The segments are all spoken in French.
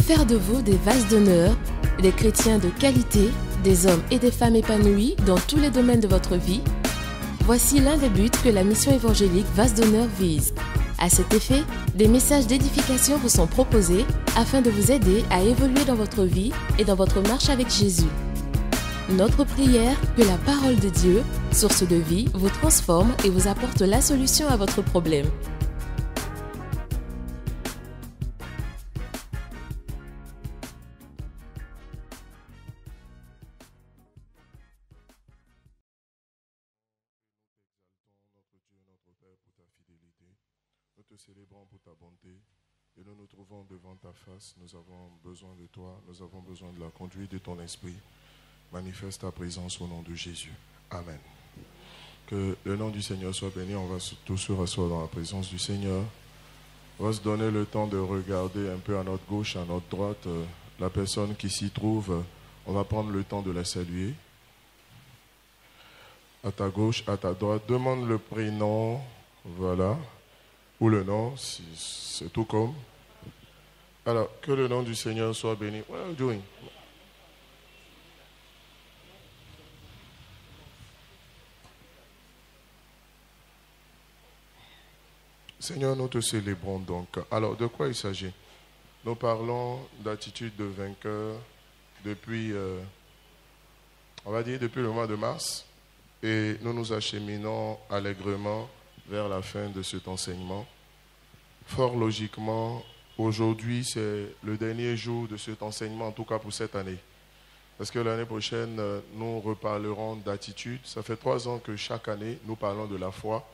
faire de vous des vases d'honneur, des chrétiens de qualité, des hommes et des femmes épanouis dans tous les domaines de votre vie? Voici l'un des buts que la mission évangélique Vases d'honneur vise. À cet effet, des messages d'édification vous sont proposés afin de vous aider à évoluer dans votre vie et dans votre marche avec Jésus. Notre prière, que la parole de Dieu, source de vie, vous transforme et vous apporte la solution à votre problème. Nous te célébrons pour ta bonté et nous nous trouvons devant ta face. Nous avons besoin de toi, nous avons besoin de la conduite de ton esprit. Manifeste ta présence au nom de Jésus. Amen. Que le nom du Seigneur soit béni. On va tous se rasseoir dans la présence du Seigneur. On va se donner le temps de regarder un peu à notre gauche, à notre droite, la personne qui s'y trouve. On va prendre le temps de la saluer. À ta gauche, à ta droite, demande le prénom. Voilà. Ou le nom, c'est tout comme. Alors, que le nom du Seigneur soit béni. What are you doing? Seigneur, nous te célébrons donc. Alors, de quoi il s'agit? Nous parlons d'attitude de vainqueur depuis, on va dire, depuis le mois de mars. Et nous nous acheminons allègrement vers la fin de cet enseignement. Fort logiquement, aujourd'hui, c'est le dernier jour de cet enseignement, en tout cas pour cette année. Parce que l'année prochaine, nous reparlerons d'attitude. Ça fait 3 ans que chaque année, nous parlons de la foi.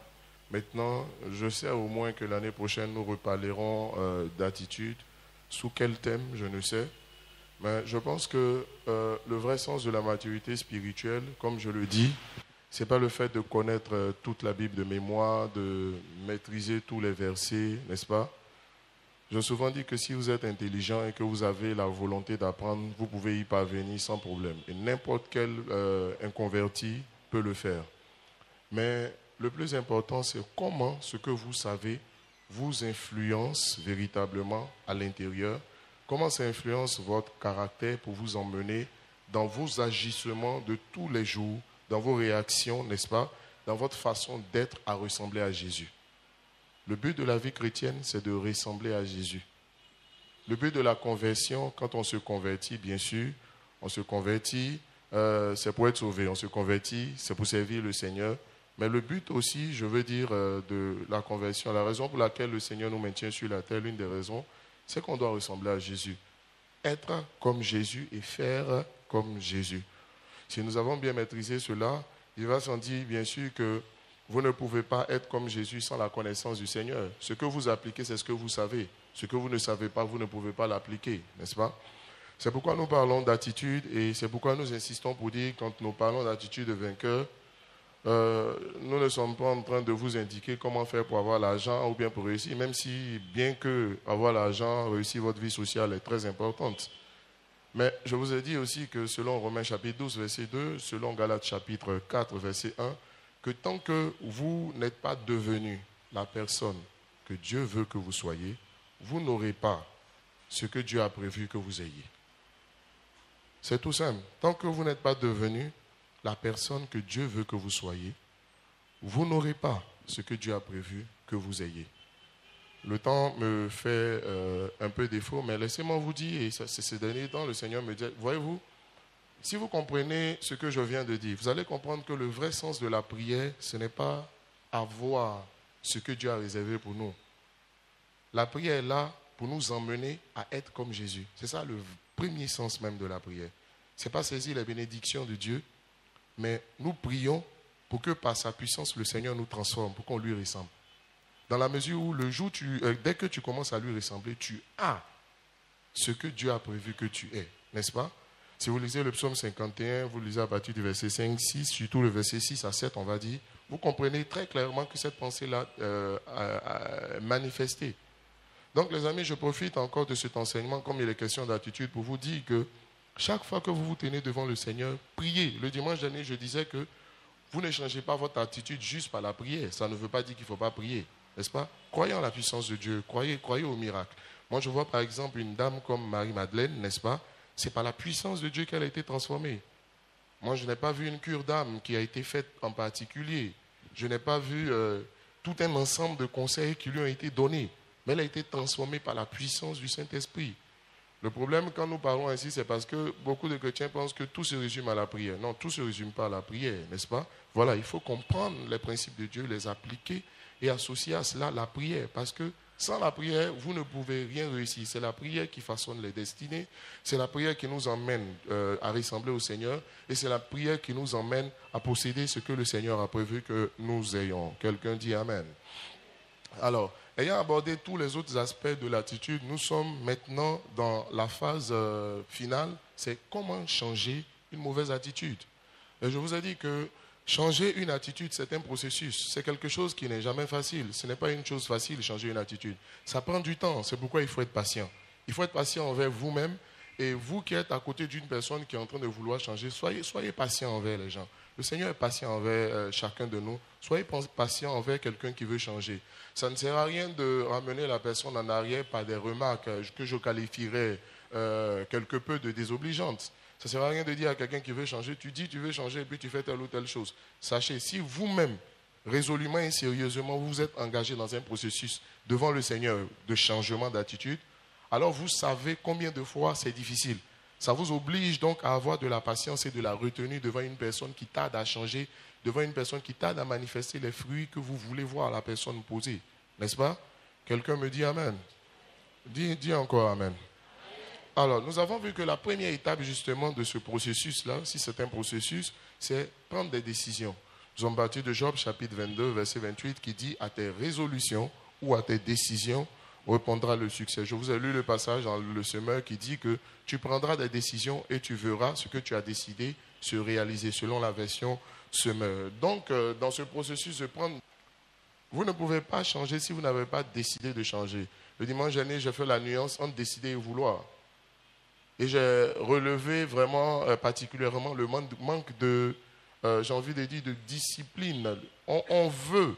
Maintenant, je sais au moins que l'année prochaine, nous reparlerons d'attitude. Sous quel thème, je ne sais. Mais je pense que le vrai sens de la maturité spirituelle, comme je le dis, ce n'est pas le fait de connaître toute la Bible de mémoire, de maîtriser tous les versets, n'est-ce pas? J'ai souvent dit que si vous êtes intelligent et que vous avez la volonté d'apprendre, vous pouvez y parvenir sans problème. Et n'importe quel inconverti peut le faire. Mais le plus important, c'est comment ce que vous savez vous influence véritablement à l'intérieur. Comment ça influence votre caractère pour vous emmener dans vos agissements de tous les jours, dans vos réactions, n'est-ce pas, dans votre façon d'être à ressembler à Jésus. Le but de la vie chrétienne, c'est de ressembler à Jésus. Le but de la conversion, quand on se convertit, bien sûr, on se convertit, c'est pour être sauvé. On se convertit, c'est pour servir le Seigneur. Mais le but aussi, je veux dire, de la conversion, la raison pour laquelle le Seigneur nous maintient sur la terre, l'une des raisons, c'est qu'on doit ressembler à Jésus. Être comme Jésus et faire comme Jésus. Si nous avons bien maîtrisé cela, il va s'en dire bien sûr que vous ne pouvez pas être comme Jésus sans la connaissance du Seigneur. Ce que vous appliquez, c'est ce que vous savez. Ce que vous ne savez pas, vous ne pouvez pas l'appliquer, n'est-ce pas? C'est pourquoi nous parlons d'attitude et c'est pourquoi nous insistons pour dire, quand nous parlons d'attitude de vainqueur, nous ne sommes pas en train de vous indiquer comment faire pour avoir l'argent ou bien pour réussir, même si bien que avoir l'argent, réussir votre vie sociale est très importante. Mais je vous ai dit aussi que selon Romains chapitre 12, verset 2, selon Galates chapitre 4, verset 1, que tant que vous n'êtes pas devenu la personne que Dieu veut que vous soyez, vous n'aurez pas ce que Dieu a prévu que vous ayez. C'est tout simple. Tant que vous n'êtes pas devenu la personne que Dieu veut que vous soyez, vous n'aurez pas ce que Dieu a prévu que vous ayez. Le temps me fait un peu défaut, mais laissez-moi vous dire, et ces derniers temps, le Seigneur me dit, voyez-vous, si vous comprenez ce que je viens de dire, vous allez comprendre que le vrai sens de la prière, ce n'est pas avoir ce que Dieu a réservé pour nous. La prière est là pour nous emmener à être comme Jésus. C'est ça le premier sens même de la prière. Ce n'est pas saisir les bénédictions de Dieu, mais nous prions pour que par sa puissance, le Seigneur nous transforme, pour qu'on lui ressemble. Dans la mesure où le jour, dès que tu commences à lui ressembler, tu as ce que Dieu a prévu que tu aies, n'est-ce pas? Si vous lisez le psaume 51, vous lisez à partir du verset 5, 6, surtout le verset 6 à 7, on va dire, vous comprenez très clairement que cette pensée-là est manifestée. Donc les amis, je profite encore de cet enseignement, comme il est question d'attitude, pour vous dire que chaque fois que vous vous tenez devant le Seigneur, priez. Le dimanche dernier, je disais que vous ne changez pas votre attitude juste par la prière. Ça ne veut pas dire qu'il ne faut pas prier. N'est-ce pas? Croyez en la puissance de Dieu, croyez au miracle. Moi, je vois par exemple une dame comme Marie-Madeleine, n'est-ce pas? C'est par la puissance de Dieu qu'elle a été transformée. Moi, je n'ai pas vu une cure d'âme qui a été faite en particulier. Je n'ai pas vu tout un ensemble de conseils qui lui ont été donnés. Mais elle a été transformée par la puissance du Saint-Esprit. Le problème, quand nous parlons ainsi, c'est parce que beaucoup de chrétiens pensent que tout se résume à la prière. Non, tout ne se résume pas à la prière, n'est-ce pas? Voilà, il faut comprendre les principes de Dieu, les appliquer et associer à cela la prière. Parce que sans la prière, vous ne pouvez rien réussir. C'est la prière qui façonne les destinées. C'est la prière qui nous emmène à ressembler au Seigneur. Et c'est la prière qui nous emmène à posséder ce que le Seigneur a prévu que nous ayons. Quelqu'un dit Amen. Alors, ayant abordé tous les autres aspects de l'attitude, nous sommes maintenant dans la phase finale. C'est comment changer une mauvaise attitude. Et je vous ai dit que changer une attitude, c'est un processus. C'est quelque chose qui n'est jamais facile. Ce n'est pas une chose facile, changer une attitude. Ça prend du temps. C'est pourquoi il faut être patient. Il faut être patient envers vous-même. Et vous qui êtes à côté d'une personne qui est en train de vouloir changer, soyez patient envers les gens. Le Seigneur est patient envers chacun de nous. Soyez patient envers quelqu'un qui veut changer. Ça ne sert à rien de ramener la personne en arrière par des remarques que je qualifierais quelque peu de désobligeantes. Ça ne sert à rien de dire à quelqu'un qui veut changer, tu dis tu veux changer et puis tu fais telle ou telle chose. Sachez, si vous-même, résolument et sérieusement, vous êtes engagé dans un processus devant le Seigneur de changement d'attitude, alors vous savez combien de fois c'est difficile. Ça vous oblige donc à avoir de la patience et de la retenue devant une personne qui tarde à changer, devant une personne qui tarde à manifester les fruits que vous voulez voir la personne poser. N'est-ce pas? Quelqu'un me dit Amen. Dis encore Amen. Alors, nous avons vu que la première étape justement de ce processus-là, si c'est un processus, c'est prendre des décisions. Nous sommes partis de Job chapitre 22, verset 28, qui dit « À tes résolutions ou à tes décisions répondra le succès ». Je vous ai lu le passage dans le semeur qui dit que tu prendras des décisions et tu verras ce que tu as décidé se réaliser selon la version semeur. Donc, dans ce processus de prendre, vous ne pouvez pas changer si vous n'avez pas décidé de changer. Le dimanche dernier, j'ai fait la nuance entre décider et vouloir. Et j'ai relevé vraiment particulièrement le manque de, j'ai envie de dire, de discipline. On veut,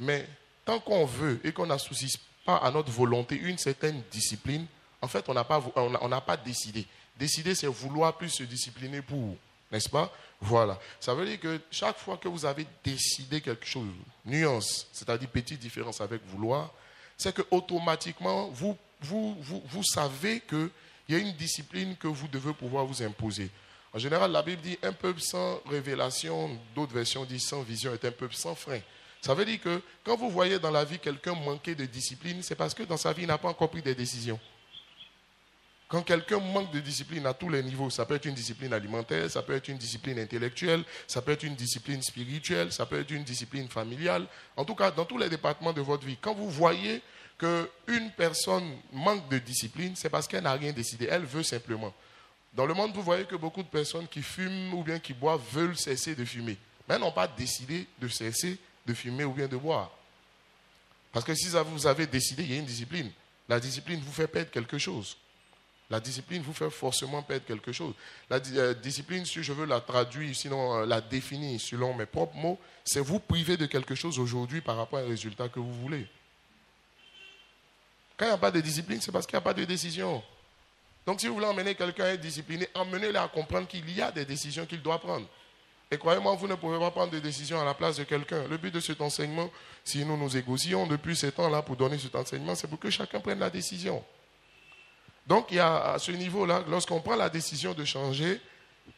mais tant qu'on veut et qu'on n'associe pas à notre volonté une certaine discipline, en fait, on n'a pas décidé. Décider, c'est vouloir plus se discipliner pour, n'est-ce pas? Voilà. Ça veut dire que chaque fois que vous avez décidé quelque chose, nuance, c'est-à-dire petite différence avec vouloir, c'est que automatiquement, vous savez que il y a une discipline que vous devez pouvoir vous imposer. En général, la Bible dit un peuple sans révélation, d'autres versions disent sans vision, est un peuple sans frein. Ça veut dire que quand vous voyez dans la vie quelqu'un manquer de discipline, c'est parce que dans sa vie, il n'a pas encore pris des décisions. Quand quelqu'un manque de discipline à tous les niveaux, ça peut être une discipline alimentaire, ça peut être une discipline intellectuelle, ça peut être une discipline spirituelle, ça peut être une discipline familiale. En tout cas, dans tous les départements de votre vie, quand vous voyez qu'une personne manque de discipline, c'est parce qu'elle n'a rien décidé. Elle veut simplement. Dans le monde, vous voyez que beaucoup de personnes qui fument ou bien qui boivent veulent cesser de fumer. Mais elles n'ont pas décidé de cesser de fumer ou bien de boire. Parce que si vous avez décidé, il y a une discipline. La discipline vous fait perdre quelque chose. La discipline vous fait forcément perdre quelque chose. La discipline, si je veux la traduire, sinon la définir selon mes propres mots, c'est vous priver de quelque chose aujourd'hui par rapport à un résultat que vous voulez. Quand il n'y a pas de discipline, c'est parce qu'il n'y a pas de décision. Donc si vous voulez emmener quelqu'un à être discipliné, emmenez-le à comprendre qu'il y a des décisions qu'il doit prendre. Et croyez-moi, vous ne pouvez pas prendre des décisions à la place de quelqu'un. Le but de cet enseignement, si nous nous égoussions depuis ces temps-là pour donner cet enseignement, c'est pour que chacun prenne la décision. Donc il y a à ce niveau-là, lorsqu'on prend la décision de changer,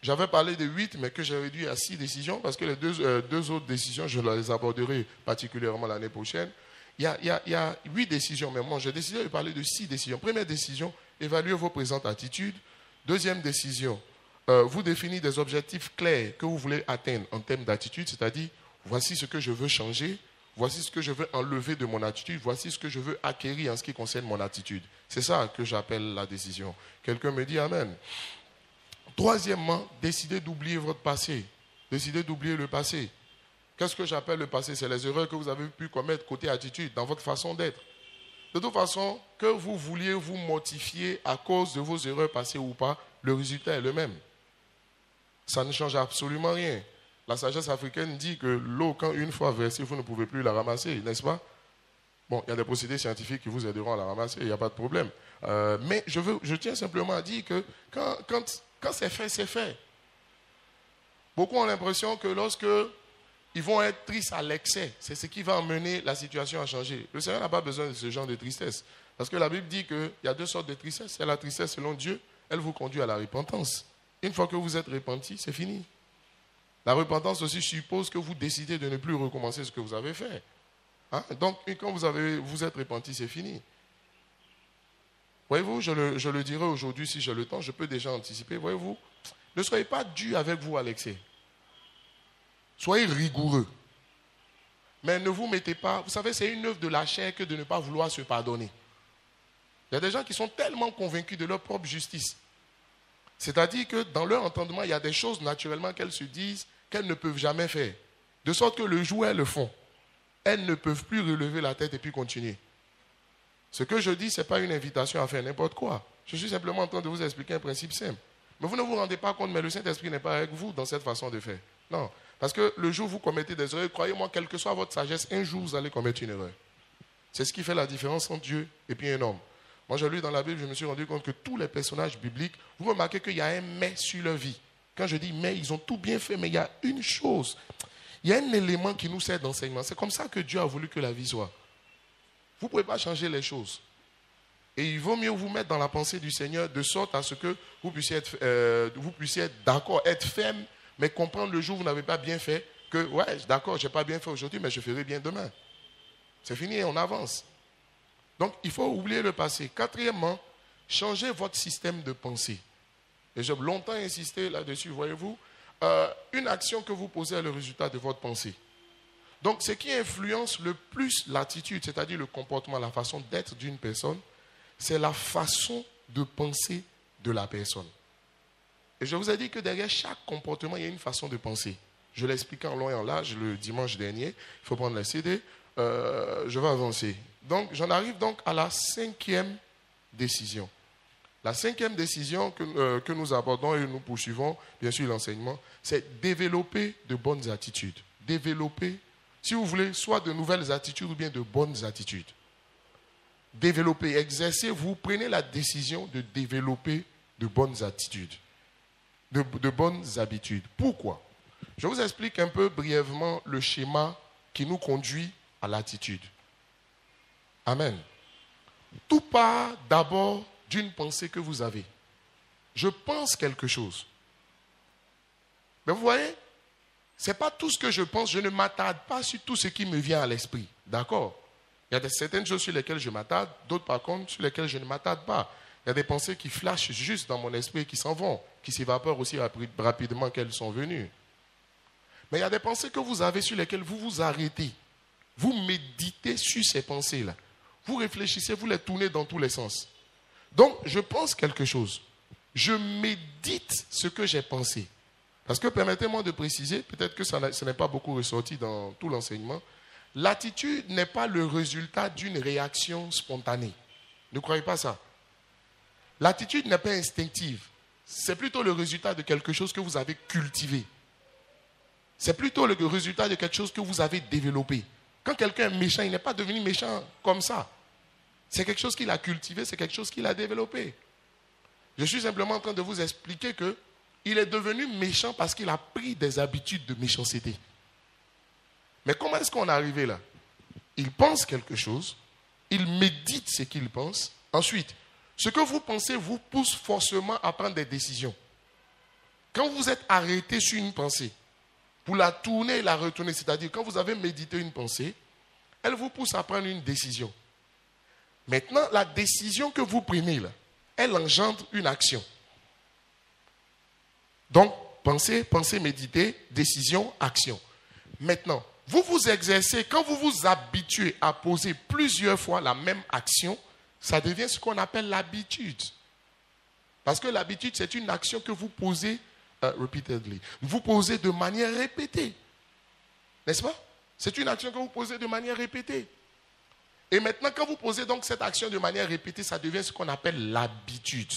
j'avais parlé de 8, mais que j'ai réduit à 6 décisions, parce que les deux autres décisions, je les aborderai particulièrement l'année prochaine. Il y a 8 décisions, mais moi j'ai décidé de parler de 6 décisions. Première décision, évaluez vos présentes attitudes. Deuxième décision, vous définissez des objectifs clairs que vous voulez atteindre en termes d'attitude, c'est-à-dire, voici ce que je veux changer, voici ce que je veux enlever de mon attitude, voici ce que je veux acquérir en ce qui concerne mon attitude. C'est ça que j'appelle la décision. Quelqu'un me dit Amen. Troisièmement, décidez d'oublier votre passé. Décidez d'oublier le passé. Qu'est-ce que j'appelle le passé? C'est les erreurs que vous avez pu commettre côté attitude, dans votre façon d'être. De toute façon, que vous vouliez vous mortifier à cause de vos erreurs passées ou pas, le résultat est le même. Ça ne change absolument rien. La sagesse africaine dit que l'eau, quand une fois versée, vous ne pouvez plus la ramasser, n'est-ce pas? Bon, il y a des procédés scientifiques qui vous aideront à la ramasser, il n'y a pas de problème. Mais je tiens simplement à dire que quand c'est fait, c'est fait. Beaucoup ont l'impression que lorsque ils vont être tristes à l'excès, c'est ce qui va amener la situation à changer. Le Seigneur n'a pas besoin de ce genre de tristesse. Parce que la Bible dit qu'il y a deux sortes de tristesse. C'est la tristesse selon Dieu, elle vous conduit à la repentance. Une fois que vous êtes repenti, c'est fini. La repentance aussi suppose que vous décidez de ne plus recommencer ce que vous avez fait. Hein? Donc, quand vous êtes repenti, c'est fini. Voyez-vous, je le dirai aujourd'hui si j'ai le temps, je peux déjà anticiper. Voyez-vous, ne soyez pas dur avec vous à l'excès. Soyez rigoureux. Mais ne vous mettez pas... Vous savez, c'est une œuvre de la chair que de ne pas vouloir se pardonner. Il y a des gens qui sont tellement convaincus de leur propre justice. C'est-à-dire que dans leur entendement, il y a des choses naturellement qu'elles se disent qu'elles ne peuvent jamais faire. De sorte que le jour où elles le font, elles ne peuvent plus relever la tête et puis continuer. Ce que je dis, ce n'est pas une invitation à faire n'importe quoi. Je suis simplement en train de vous expliquer un principe simple. Mais vous ne vous rendez pas compte, mais le Saint-Esprit n'est pas avec vous dans cette façon de faire. Non. Parce que le jour où vous commettez des erreurs, croyez-moi, quelle que soit votre sagesse, un jour vous allez commettre une erreur. C'est ce qui fait la différence entre Dieu et puis un homme. Moi, j'ai lu dans la Bible, je me suis rendu compte que tous les personnages bibliques, vous remarquez qu'il y a un mais sur leur vie. Quand je dis mais, ils ont tout bien fait, mais il y a une chose. Il y a un élément qui nous sert d'enseignement. C'est comme ça que Dieu a voulu que la vie soit. Vous ne pouvez pas changer les choses. Et il vaut mieux vous mettre dans la pensée du Seigneur de sorte à ce que vous puissiez être d'accord, être ferme, mais comprendre le jour où vous n'avez pas bien fait, que ouais, d'accord, je n'ai pas bien fait aujourd'hui, mais je ferai bien demain. C'est fini, on avance. Donc, il faut oublier le passé. Quatrièmement, changez votre système de pensée. Et j'ai longtemps insisté là-dessus, voyez-vous. Une action que vous posez est le résultat de votre pensée. Donc, ce qui influence le plus l'attitude, c'est-à-dire le comportement, la façon d'être d'une personne, c'est la façon de penser de la personne. Et je vous ai dit que derrière chaque comportement, il y a une façon de penser. Je l'ai expliqué en long et en large le dimanche dernier. Il faut prendre la CD. Je vais avancer. Donc, j'en arrive donc à la 5e décision. La 5e décision que nous abordons et nous poursuivons, bien sûr, l'enseignement, c'est développer de bonnes attitudes. Développer, si vous voulez, soit de nouvelles attitudes ou bien de bonnes attitudes. Développer, exercer, vous prenez la décision de développer de bonnes attitudes, de bonnes habitudes. Pourquoi? Je vous explique un peu brièvement le schéma qui nous conduit à l'attitude. Amen. Tout part d'abord d'une pensée que vous avez. Je pense quelque chose. Mais vous voyez, ce n'est pas tout ce que je pense, je ne m'attarde pas sur tout ce qui me vient à l'esprit. D'accord? Il y a certaines choses sur lesquelles je m'attarde, d'autres par contre sur lesquelles je ne m'attarde pas. Il y a des pensées qui flashent juste dans mon esprit et qui s'en vont, qui s'évaporent aussi rapidement qu'elles sont venues. Mais il y a des pensées que vous avez sur lesquelles vous vous arrêtez. Vous méditez sur ces pensées-là. Vous réfléchissez, vous les tournez dans tous les sens. Donc, je pense quelque chose. Je médite ce que j'ai pensé. Parce que, permettez-moi de préciser, peut-être que ce n'est pas beaucoup ressorti dans tout l'enseignement, l'attitude n'est pas le résultat d'une réaction spontanée. Ne croyez pas ça. L'attitude n'est pas instinctive. C'est plutôt le résultat de quelque chose que vous avez cultivé. C'est plutôt le résultat de quelque chose que vous avez développé. Quand quelqu'un est méchant, il n'est pas devenu méchant comme ça. C'est quelque chose qu'il a cultivé, c'est quelque chose qu'il a développé. Je suis simplement en train de vous expliquer qu'il est devenu méchant parce qu'il a pris des habitudes de méchanceté. Mais comment est-ce qu'on est arrivé là? Il pense quelque chose, il médite ce qu'il pense. Ensuite, ce que vous pensez vous pousse forcément à prendre des décisions. Quand vous êtes arrêté sur une pensée, vous la tournez et la retournez, c'est-à-dire quand vous avez médité une pensée, elle vous pousse à prendre une décision. Maintenant, la décision que vous prenez là, elle engendre une action. Donc, pensée, méditer, décision, action. Maintenant, vous vous exercez, quand vous vous habituez à poser plusieurs fois la même action, ça devient ce qu'on appelle l'habitude. Parce que l'habitude, c'est une action que vous posez repeatedly. Vous posez de manière répétée. N'est-ce pas? C'est une action que vous posez de manière répétée. Et maintenant, quand vous posez donc cette action de manière répétée, ça devient ce qu'on appelle l'habitude.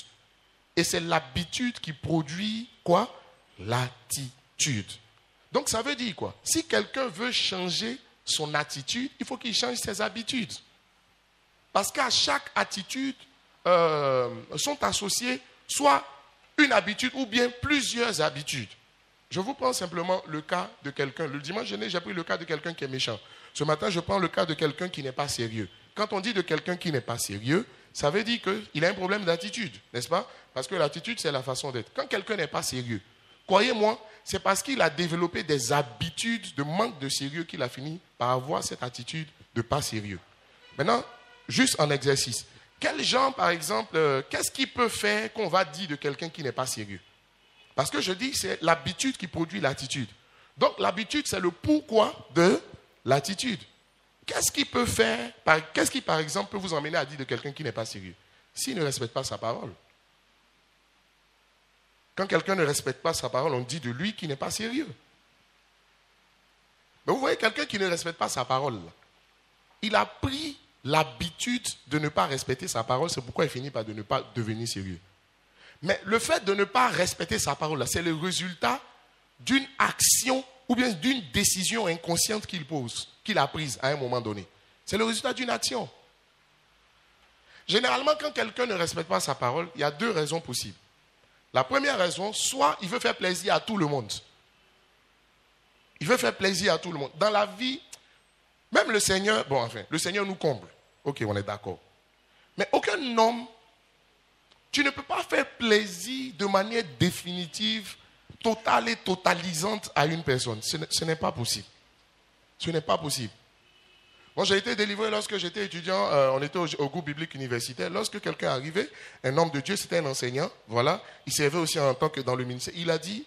Et c'est l'habitude qui produit quoi? L'attitude. Donc ça veut dire quoi? Si quelqu'un veut changer son attitude, il faut qu'il change ses habitudes. Parce qu'à chaque attitude sont associées soit une habitude ou bien plusieurs habitudes. Je vous prends simplement le cas de quelqu'un. Le dimanche dernier, j'ai pris le cas de quelqu'un qui est méchant. Ce matin, je prends le cas de quelqu'un qui n'est pas sérieux. Quand on dit de quelqu'un qui n'est pas sérieux, ça veut dire qu'il a un problème d'attitude, n'est-ce pas? Parce que l'attitude, c'est la façon d'être. Quand quelqu'un n'est pas sérieux, croyez-moi, c'est parce qu'il a développé des habitudes de manque de sérieux qu'il a fini par avoir cette attitude de pas sérieux. Maintenant, juste en exercice. Quel genre, par exemple, qu'est-ce qui peut faire qu'on va dire de quelqu'un qui n'est pas sérieux? Parce que je dis, c'est l'habitude qui produit l'attitude. Donc, l'habitude, c'est le pourquoi de l'attitude. Qu'est-ce qui peut faire, qu'est-ce qui, par exemple, peut vous emmener à dire de quelqu'un qui n'est pas sérieux? S'il ne respecte pas sa parole. Quand quelqu'un ne respecte pas sa parole, on dit de lui qu'il n'est pas sérieux. Mais vous voyez, quelqu'un qui ne respecte pas sa parole, il a pris l'habitude de ne pas respecter sa parole, c'est pourquoi il finit par de ne pas devenir sérieux. Mais le fait de ne pas respecter sa parole, c'est le résultat d'une action ou bien d'une décision inconsciente qu'il a prise à un moment donné. C'est le résultat d'une action. Généralement, quand quelqu'un ne respecte pas sa parole, il y a deux raisons possibles. La première raison, soit il veut faire plaisir à tout le monde. Il veut faire plaisir à tout le monde. Dans la vie, même le Seigneur, le Seigneur nous comble. Ok, on est d'accord. Mais aucun homme, tu ne peux pas faire plaisir de manière définitive, totale et totalisante à une personne. Ce n'est pas possible. Ce n'est pas possible. Moi, j'ai été délivré lorsque j'étais étudiant, on était au groupe biblique universitaire. Lorsque quelqu'un arrivait, un homme de Dieu, c'était un enseignant, voilà, il servait aussi en tant que dans le ministère. Il a dit,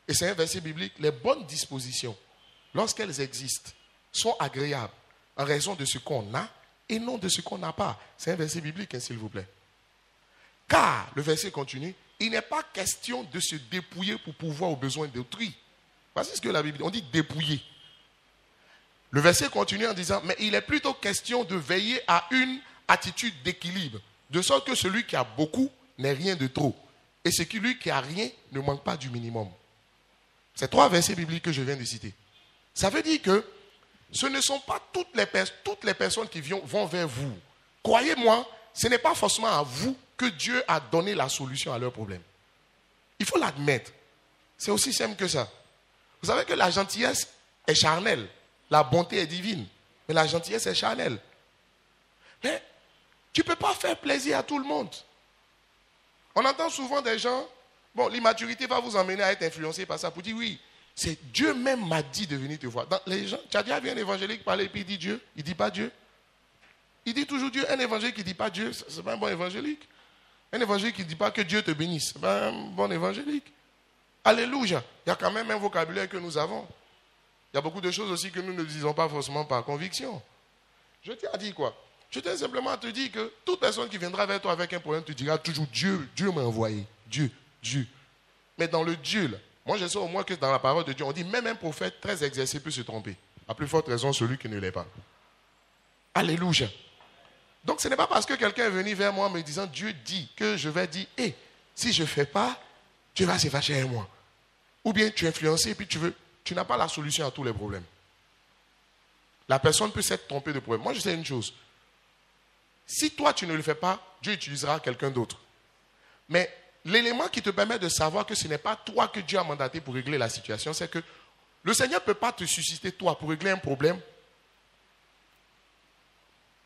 et c'est un verset biblique, les bonnes dispositions, lorsqu'elles existent, sont agréables en raison de ce qu'on a et non de ce qu'on n'a pas. C'est un verset biblique, hein, s'il vous plaît. Car, le verset continue, il n'est pas question de se dépouiller pour pouvoir aux besoins d'autrui. Voici ce que la Bible dit, on dit dépouiller. Le verset continue en disant, mais il est plutôt question de veiller à une attitude d'équilibre, de sorte que celui qui a beaucoup n'ait rien de trop, et celui qui a rien ne manque pas du minimum. C'est 3 versets bibliques que je viens de citer. Ça veut dire que ce ne sont pas toutes les personnes qui vont vers vous. Croyez-moi, ce n'est pas forcément à vous que Dieu a donné la solution à leurs problèmes. Il faut l'admettre. C'est aussi simple que ça. Vous savez que la gentillesse est charnelle. La bonté est divine, mais la gentillesse est charnelle. Mais tu ne peux pas faire plaisir à tout le monde. On entend souvent des gens, l'immaturité va vous emmener à être influencé par ça pour dire oui, c'est Dieu même m'a dit de venir te voir. Les gens, tu as déjà vu un évangélique parler et puis il dit Dieu, il ne dit pas Dieu. Il dit toujours Dieu. Un évangélique qui ne dit pas Dieu, ce n'est pas un bon évangélique. Un évangélique qui ne dit pas que Dieu te bénisse, ce n'est pas un bon évangélique. Alléluia. Il y a quand même un vocabulaire que nous avons. Il y a beaucoup de choses aussi que nous ne disons pas forcément par conviction. Je t'ai dit quoi? Je tiens simplement à te dire que toute personne qui viendra vers toi avec un problème te dira toujours Dieu, Dieu m'a envoyé. Dieu, Dieu. Mais dans le Dieu, là, moi je sais au moins que dans la parole de Dieu, on dit même un prophète très exercé peut se tromper. À plus forte raison, celui qui ne l'est pas. Alléluia. Donc ce n'est pas parce que quelqu'un est venu vers moi me disant Dieu dit que je vais dire si je ne fais pas, Dieu va se fâcher avec moi. Ou bien tu es influencé et puis tu n'as pas la solution à tous les problèmes. La personne peut s'être trompée de problème. Moi, je sais une chose. Si toi, tu ne le fais pas, Dieu utilisera quelqu'un d'autre. Mais l'élément qui te permet de savoir que ce n'est pas toi que Dieu a mandaté pour régler la situation, c'est que le Seigneur ne peut pas te susciter, toi, pour régler un problème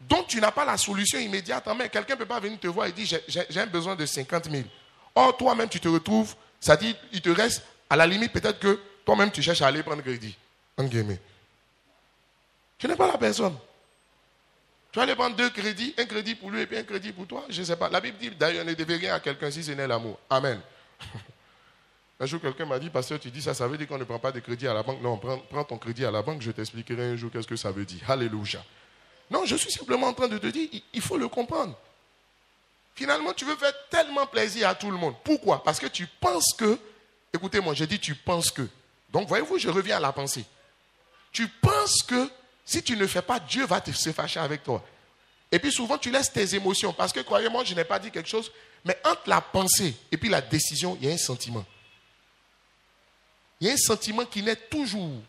dont tu n'as pas la solution immédiate. Mais quelqu'un ne peut pas venir te voir et dire j'ai un besoin de 50 000. Or, toi-même, tu te retrouves, ça dit, il te reste, à la limite, peut-être que toi-même, tu cherches à aller prendre crédit. Tu n'es pas la personne. Tu vas aller prendre 2 crédits, un crédit pour lui et puis un crédit pour toi. Je ne sais pas. La Bible dit d'ailleurs, ne devez rien à quelqu'un si ce n'est l'amour. Amen. Un jour, quelqu'un m'a dit, pasteur, tu dis ça, ça veut dire qu'on ne prend pas de crédit à la banque. Non, prends ton crédit à la banque, je t'expliquerai un jour qu'est-ce que ça veut dire. Alléluia. Non, je suis simplement en train de te dire, il faut le comprendre. Finalement, tu veux faire tellement plaisir à tout le monde. Pourquoi? Parce que tu penses que, écoutez-moi, j'ai dit tu penses que. Donc, voyez-vous, je reviens à la pensée. Tu penses que si tu ne fais pas, Dieu va se fâcher avec toi. Et puis souvent, tu laisses tes émotions. Parce que, croyez-moi, je n'ai pas dit quelque chose. Mais entre la pensée et puis la décision, il y a un sentiment. Il y a un sentiment qui naît toujours.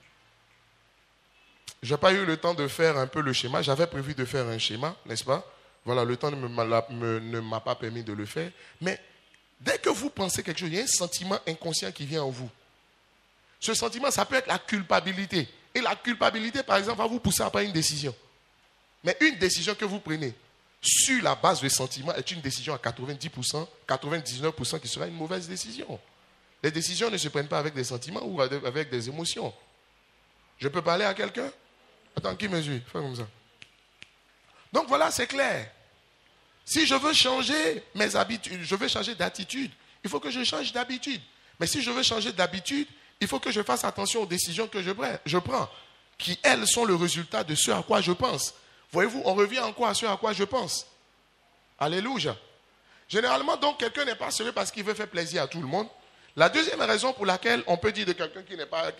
Je n'ai pas eu le temps de faire un peu le schéma. J'avais prévu de faire un schéma, n'est-ce pas? Voilà, le temps ne m'a pas permis de le faire. Mais dès que vous pensez quelque chose, il y a un sentiment inconscient qui vient en vous. Ce sentiment, ça peut être la culpabilité. Et la culpabilité, par exemple, va vous pousser à prendre une décision. Mais une décision que vous prenez sur la base de sentiments est une décision à 90%, 99% qui sera une mauvaise décision. Les décisions ne se prennent pas avec des sentiments ou avec des émotions. Je peux parler à quelqu'un? Attends, qui me suit? Fais comme ça. Donc voilà, c'est clair. Si je veux changer mes habitudes, je veux changer d'attitude, il faut que je change d'habitude. Mais si je veux changer d'habitude, il faut que je fasse attention aux décisions que je prends, qui, elles, sont le résultat de ce à quoi je pense. Voyez-vous, on revient encore à ce à quoi je pense. Alléluia. Généralement, donc, quelqu'un n'est pas sérieux parce qu'il veut faire plaisir à tout le monde. La deuxième raison pour laquelle on peut dire de quelqu'un qui n'est pas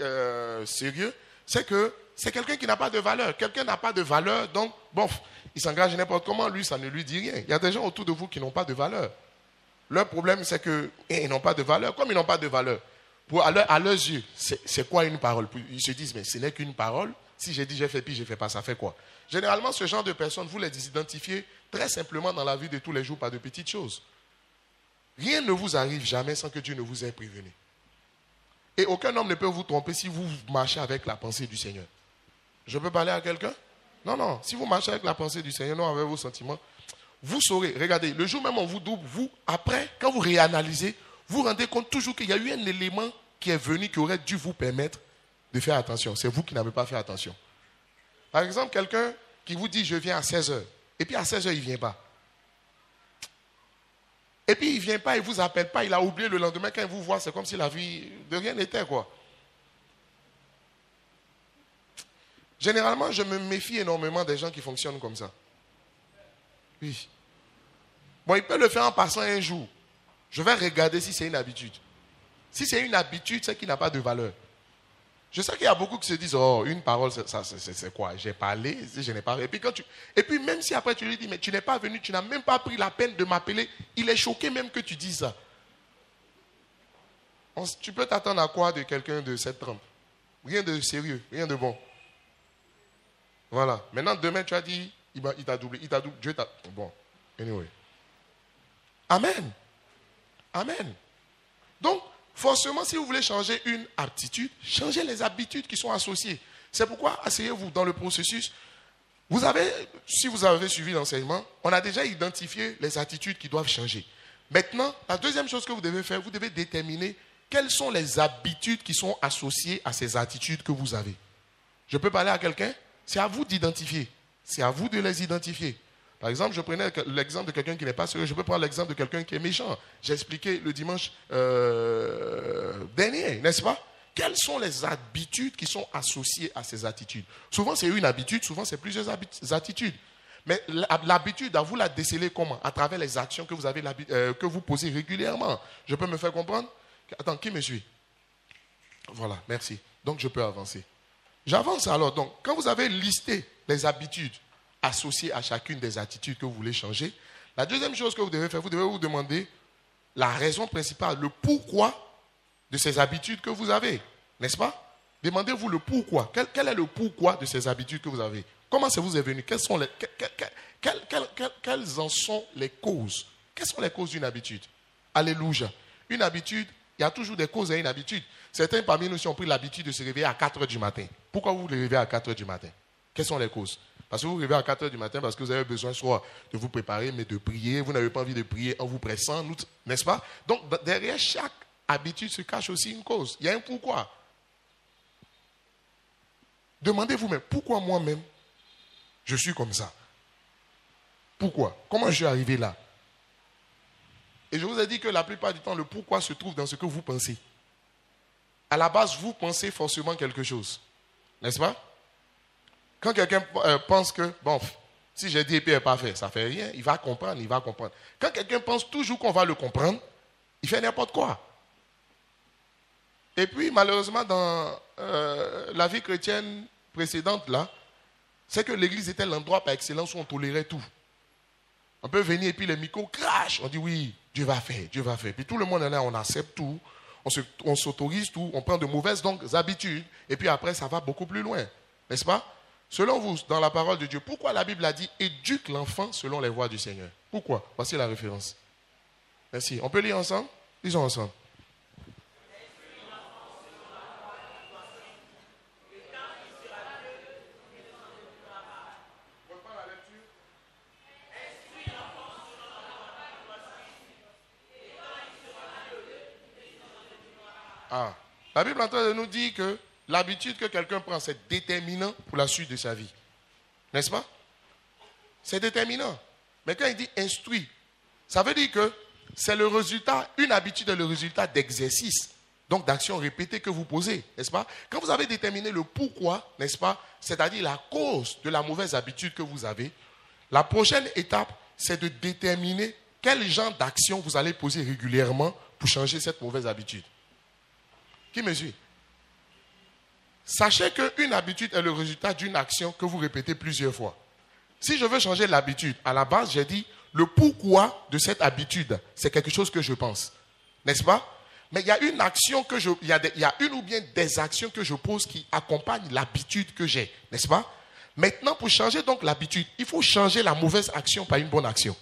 sérieux, c'est que c'est quelqu'un qui n'a pas de valeur. Quelqu'un n'a pas de valeur, donc, bon, il s'engage n'importe comment, lui, ça ne lui dit rien. Il y a des gens autour de vous qui n'ont pas de valeur. Leur problème, c'est qu'ils n'ont pas de valeur. Comme ils n'ont pas de valeur, à leurs yeux, c'est quoi une parole? Ils se disent, mais ce n'est qu'une parole. Si j'ai dit j'ai fait puis je ne fais pas, ça fait quoi? Généralement, ce genre de personnes, vous les identifiez très simplement dans la vie de tous les jours par de petites choses. Rien ne vous arrive jamais sans que Dieu ne vous ait prévenu. Et aucun homme ne peut vous tromper si vous marchez avec la pensée du Seigneur. Je peux parler à quelqu'un? Non. Si vous marchez avec la pensée du Seigneur, non avec vos sentiments, vous saurez. Regardez, le jour même on vous double, après, quand vous réanalysez, vous vous rendez compte toujours qu'il y a eu un élément qui est venu qui aurait dû vous permettre de faire attention. C'est vous qui n'avez pas fait attention. Par exemple, quelqu'un qui vous dit « je viens à 16h » et puis à 16h, il ne vient pas. Et puis il ne vient pas, il ne vous appelle pas, il a oublié le lendemain, quand il vous voit, c'est comme si la vie de rien n'était, quoi. Généralement, je me méfie énormément des gens qui fonctionnent comme ça. Oui. Bon, il peut le faire en passant un jour. Je vais regarder si c'est une habitude. Si c'est une habitude, c'est qu'il n'a pas de valeur. Je sais qu'il y a beaucoup qui se disent, oh, une parole, c'est quoi? J'ai parlé, je n'ai pas. Et puis même si après tu lui dis, mais tu n'es pas venu, tu n'as même pas pris la peine de m'appeler, il est choqué même que tu dises ça. Tu peux t'attendre à quoi de quelqu'un de cette trempe? Rien de sérieux, rien de bon. Voilà. Maintenant, demain, tu as dit, il t'a doublé, Dieu t'a... Bon, anyway. Amen. Amen. Donc, forcément, si vous voulez changer une attitude, changez les habitudes qui sont associées. C'est pourquoi, asseyez-vous dans le processus. Si vous avez suivi l'enseignement, on a déjà identifié les attitudes qui doivent changer. Maintenant, la deuxième chose que vous devez faire, vous devez déterminer quelles sont les habitudes qui sont associées à ces attitudes que vous avez. Je peux parler à quelqu'un? C'est à vous d'identifier. C'est à vous de les identifier. Par exemple, je prenais l'exemple de quelqu'un qui n'est pas sérieux. Je peux prendre l'exemple de quelqu'un qui est méchant. J'ai expliqué le dimanche dernier, n'est-ce pas? Quelles sont les habitudes qui sont associées à ces attitudes? Souvent, c'est une habitude, souvent, c'est plusieurs attitudes. Mais l'habitude, à vous la déceler comment? À travers les actions que vous avez que vous posez régulièrement. Je peux me faire comprendre? Attends, qui me suit? Voilà, merci. Donc, je peux avancer. J'avance alors. Donc, quand vous avez listé les habitudes associées à chacune des attitudes que vous voulez changer, la deuxième chose que vous devez faire, vous devez vous demander la raison principale, le pourquoi de ces habitudes que vous avez. N'est-ce pas? Demandez-vous le pourquoi. Quel est le pourquoi de ces habitudes que vous avez? Comment ça vous est venu? Quelles en sont les causes? Quelles sont les causes d'une habitude? Alléluia. Une habitude, il y a toujours des causes à une habitude. Certains parmi nous ont pris l'habitude de se réveiller à 4 h du matin. Pourquoi vous vous réveillez à 4 h du matin? Quelles sont les causes? Parce que vous vous réveillez à 4 h du matin parce que vous avez besoin soit de vous préparer, mais de prier. Vous n'avez pas envie de prier en vous pressant, n'est-ce pas? Donc, derrière chaque habitude se cache aussi une cause. Il y a un pourquoi. Demandez-vous même, pourquoi moi-même, je suis comme ça? Pourquoi? Comment je suis arrivé là? Et je vous ai dit que la plupart du temps, le pourquoi se trouve dans ce que vous pensez. À la base, vous pensez forcément quelque chose. N'est-ce pas? Quand quelqu'un pense que, bon, si j'ai dit et puis il n'est pas fait, ça ne fait rien, il va comprendre. Quand quelqu'un pense toujours qu'on va le comprendre, il fait n'importe quoi. Et puis, malheureusement, dans la vie chrétienne précédente, là, c'est que l'église était l'endroit par excellence où on tolérait tout. On peut venir et puis les micros crachent. On dit oui, Dieu va faire. Puis tout le monde est là, on accepte tout. On s'autorise tout. On prend de mauvaises habitudes. Et puis après, ça va beaucoup plus loin. N'est-ce pas? Selon vous, dans la parole de Dieu, pourquoi la Bible a dit « éduque l'enfant selon les voies du Seigneur » ? Pourquoi ? Voici la référence. Merci. On peut lire ensemble ? Lisons ensemble. Ah. La Bible est en train de nous dire que l'habitude que quelqu'un prend, c'est déterminant pour la suite de sa vie. N'est-ce pas? C'est déterminant. Mais quand il dit instruit, ça veut dire que c'est le résultat, une habitude est le résultat d'exercices, donc d'actions répétées que vous posez, n'est-ce pas? Quand vous avez déterminé le pourquoi, n'est-ce pas? C'est-à-dire la cause de la mauvaise habitude que vous avez, la prochaine étape, c'est de déterminer quel genre d'action vous allez poser régulièrement pour changer cette mauvaise habitude. Qui me suit? Sachez qu'une habitude est le résultat d'une action que vous répétez plusieurs fois. Si je veux changer l'habitude, à la base, j'ai dit le pourquoi de cette habitude, c'est quelque chose que je pense. N'est-ce pas? Mais il y a une action il y a une ou bien des actions que je pose qui accompagnent l'habitude que j'ai. N'est-ce pas? Maintenant, pour changer donc l'habitude, il faut changer la mauvaise action par une bonne action.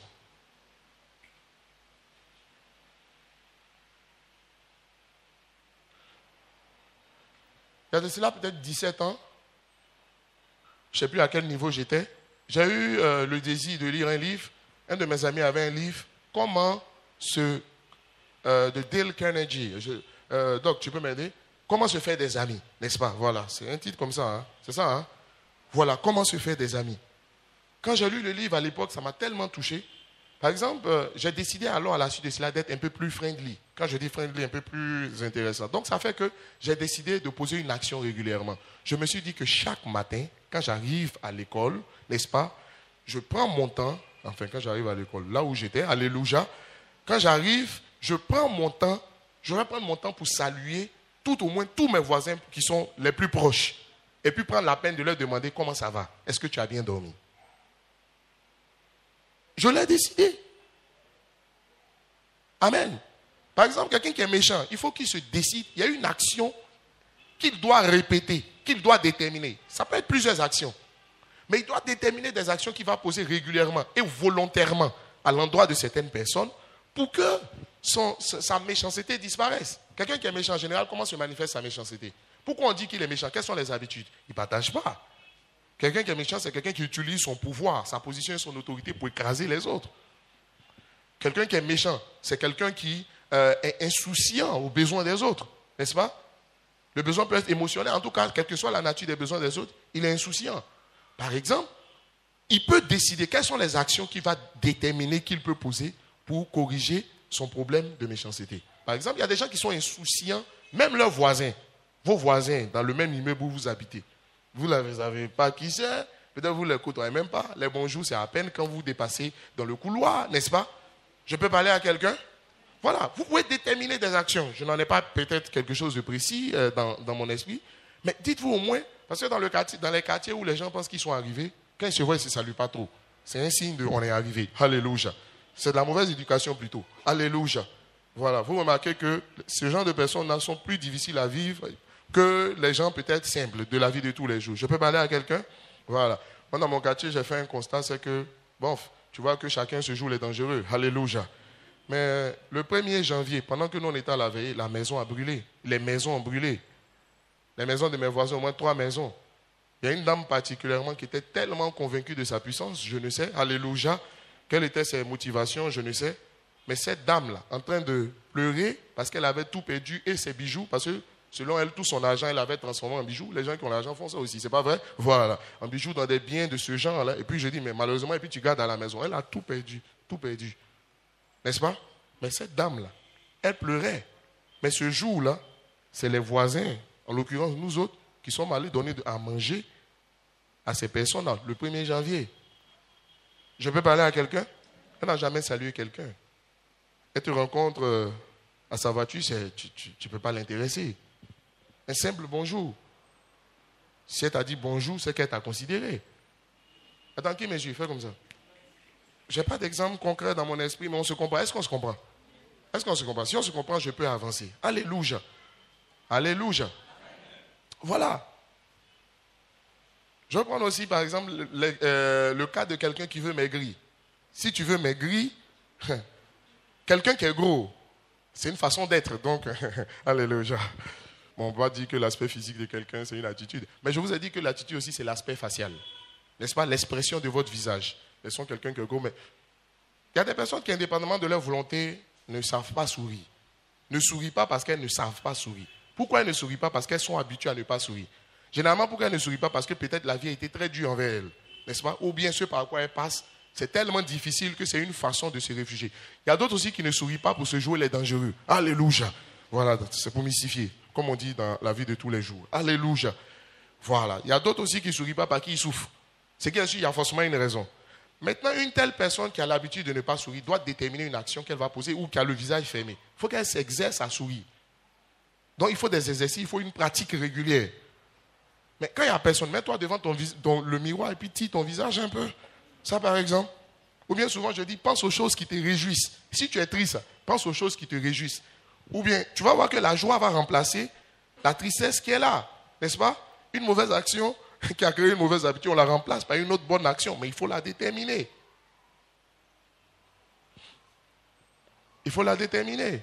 Il y a de cela peut-être 17 ans, je ne sais plus à quel niveau j'étais, j'ai eu le désir de lire un livre. Un de mes amis avait un livre, de Dale Carnegie. Doc, tu peux m'aider? Comment se faire des amis, n'est-ce pas? Voilà, c'est un titre comme ça, hein? C'est ça, hein? Voilà, comment se faire des amis. Quand j'ai lu le livre à l'époque, ça m'a tellement touché. Par exemple, j'ai décidé alors à la suite de cela d'être un peu plus friendly. Quand je dis friendly, un peu plus intéressant. Donc ça fait que j'ai décidé de poser une action régulièrement. Je me suis dit que chaque matin, quand j'arrive à l'école, n'est-ce pas, je prends mon temps, enfin quand j'arrive à l'école, là où j'étais, alléluia, quand j'arrive, je vais prendre mon temps pour saluer tout au moins tous mes voisins qui sont les plus proches. Et puis prendre la peine de leur demander comment ça va. Est-ce que tu as bien dormi? Je l'ai décidé. Amen. Par exemple, quelqu'un qui est méchant, il faut qu'il se décide. Il y a une action qu'il doit répéter, qu'il doit déterminer. Ça peut être plusieurs actions. Mais il doit déterminer des actions qu'il va poser régulièrement et volontairement à l'endroit de certaines personnes pour que sa méchanceté disparaisse. Quelqu'un qui est méchant en général, comment se manifeste sa méchanceté? Pourquoi on dit qu'il est méchant? Quelles sont les habitudes? Il ne partage pas. Quelqu'un qui est méchant, c'est quelqu'un qui utilise son pouvoir, sa position et son autorité pour écraser les autres. Quelqu'un qui est méchant, c'est quelqu'un qui est insouciant aux besoins des autres. N'est-ce pas? Le besoin peut être émotionnel. En tout cas, quelle que soit la nature des besoins des autres, il est insouciant. Par exemple, il peut décider quelles sont les actions qu'il va déterminer qu'il peut poser pour corriger son problème de méchanceté. Par exemple, il y a des gens qui sont insouciants, même leurs voisins, vos voisins, dans le même immeuble où vous habitez. Vous ne savez pas qui c'est, peut-être vous ne les côtoyez même pas. Les bonjours, c'est à peine quand vous dépassez dans le couloir, n'est-ce pas? Je peux parler à quelqu'un? Voilà, vous pouvez déterminer des actions. Je n'en ai pas peut-être quelque chose de précis dans mon esprit, mais dites-vous au moins, parce que dans les quartiers où les gens pensent qu'ils sont arrivés, quand ils se voient, ils ne se saluent pas trop. C'est un signe de on est arrivé. Alléluia. C'est de la mauvaise éducation plutôt. Alléluia. Voilà, vous remarquez que ce genre de personnes sont plus difficiles à vivre que les gens peut-être simples de la vie de tous les jours. Je peux parler à quelqu'un? Voilà. Moi, dans mon quartier, j'ai fait un constat, c'est que, bon, tu vois que chacun se joue les dangereux. Alléluia. Mais le 1er janvier, pendant que nous on était à la veille, la maison a brûlé. Les maisons ont brûlé. Les maisons de mes voisins, au moins 3 maisons. Il y a une dame particulièrement qui était tellement convaincue de sa puissance, je ne sais, alléluia, quelles étaient ses motivations, je ne sais. Mais cette dame-là, en train de pleurer parce qu'elle avait tout perdu et ses bijoux, parce que selon elle, tout son argent, elle avait transformé en bijoux. Les gens qui ont l'argent font ça aussi, c'est pas vrai? Voilà, en bijoux dans des biens de ce genre-là. Et puis je dis, mais malheureusement, et puis tu gardes à la maison. Elle a tout perdu, tout perdu. N'est-ce pas? Mais cette dame-là, elle pleurait. Mais ce jour-là, c'est les voisins, en l'occurrence nous autres, qui sommes allés donner à manger à ces personnes-là, le 1er janvier. Je peux parler à quelqu'un? Elle n'a jamais salué quelqu'un. Elle te rencontre à sa voiture, tu ne peux pas l'intéresser. Un simple bonjour. Si elle t'a dit bonjour, c'est qu'elle t'a considéré. Attends, qui me suit? Fais comme ça. Je n'ai pas d'exemple concret dans mon esprit, mais on se comprend. Est-ce qu'on se comprend? Est-ce qu'on se comprend? Si on se comprend, je peux avancer. Alléluia. Alléluia. Voilà. Je vais prendre aussi, par exemple, le cas de quelqu'un qui veut maigrir. Si tu veux maigrir, quelqu'un qui est gros, c'est une façon d'être. Donc, alléluia. Bon, on va dire que l'aspect physique de quelqu'un, c'est une attitude. Mais je vous ai dit que l'attitude aussi, c'est l'aspect facial. N'est-ce pas? L'expression de votre visage. Laissons quelqu'un qui est gros, mais il y a des personnes qui, indépendamment de leur volonté, ne savent pas sourire. Ne sourient pas parce qu'elles ne savent pas sourire. Pourquoi elles ne sourient pas? Parce qu'elles sont habituées à ne pas sourire. Généralement, pourquoi elles ne sourient pas? Parce que peut-être la vie a été très dure envers elles. N'est-ce pas? Ou bien ce par quoi elles passent, c'est tellement difficile que c'est une façon de se réfugier. Il y a d'autres aussi qui ne sourient pas pour se jouer les dangereux. Alléluia. Voilà, c'est pour mystifier, comme on dit dans la vie de tous les jours. Alléluia. Voilà. Il y a d'autres aussi qui ne sourient pas parce qu'ils souffrent. C'est qu'il y a forcément une raison. Maintenant, une telle personne qui a l'habitude de ne pas sourire doit déterminer une action qu'elle va poser ou qui a le visage fermé. Il faut qu'elle s'exerce à sourire. Donc, il faut des exercices, il faut une pratique régulière. Mais quand il n'y a personne, mets-toi devant le miroir et puis tire ton visage un peu. Ça, par exemple. Ou bien souvent, je dis, pense aux choses qui te réjouissent. Si tu es triste, pense aux choses qui te réjouissent. Ou bien, tu vas voir que la joie va remplacer la tristesse qui est là. N'est-ce pas? Une mauvaise action qui a créé une mauvaise habitude, on la remplace par une autre bonne action. Mais il faut la déterminer. Il faut la déterminer.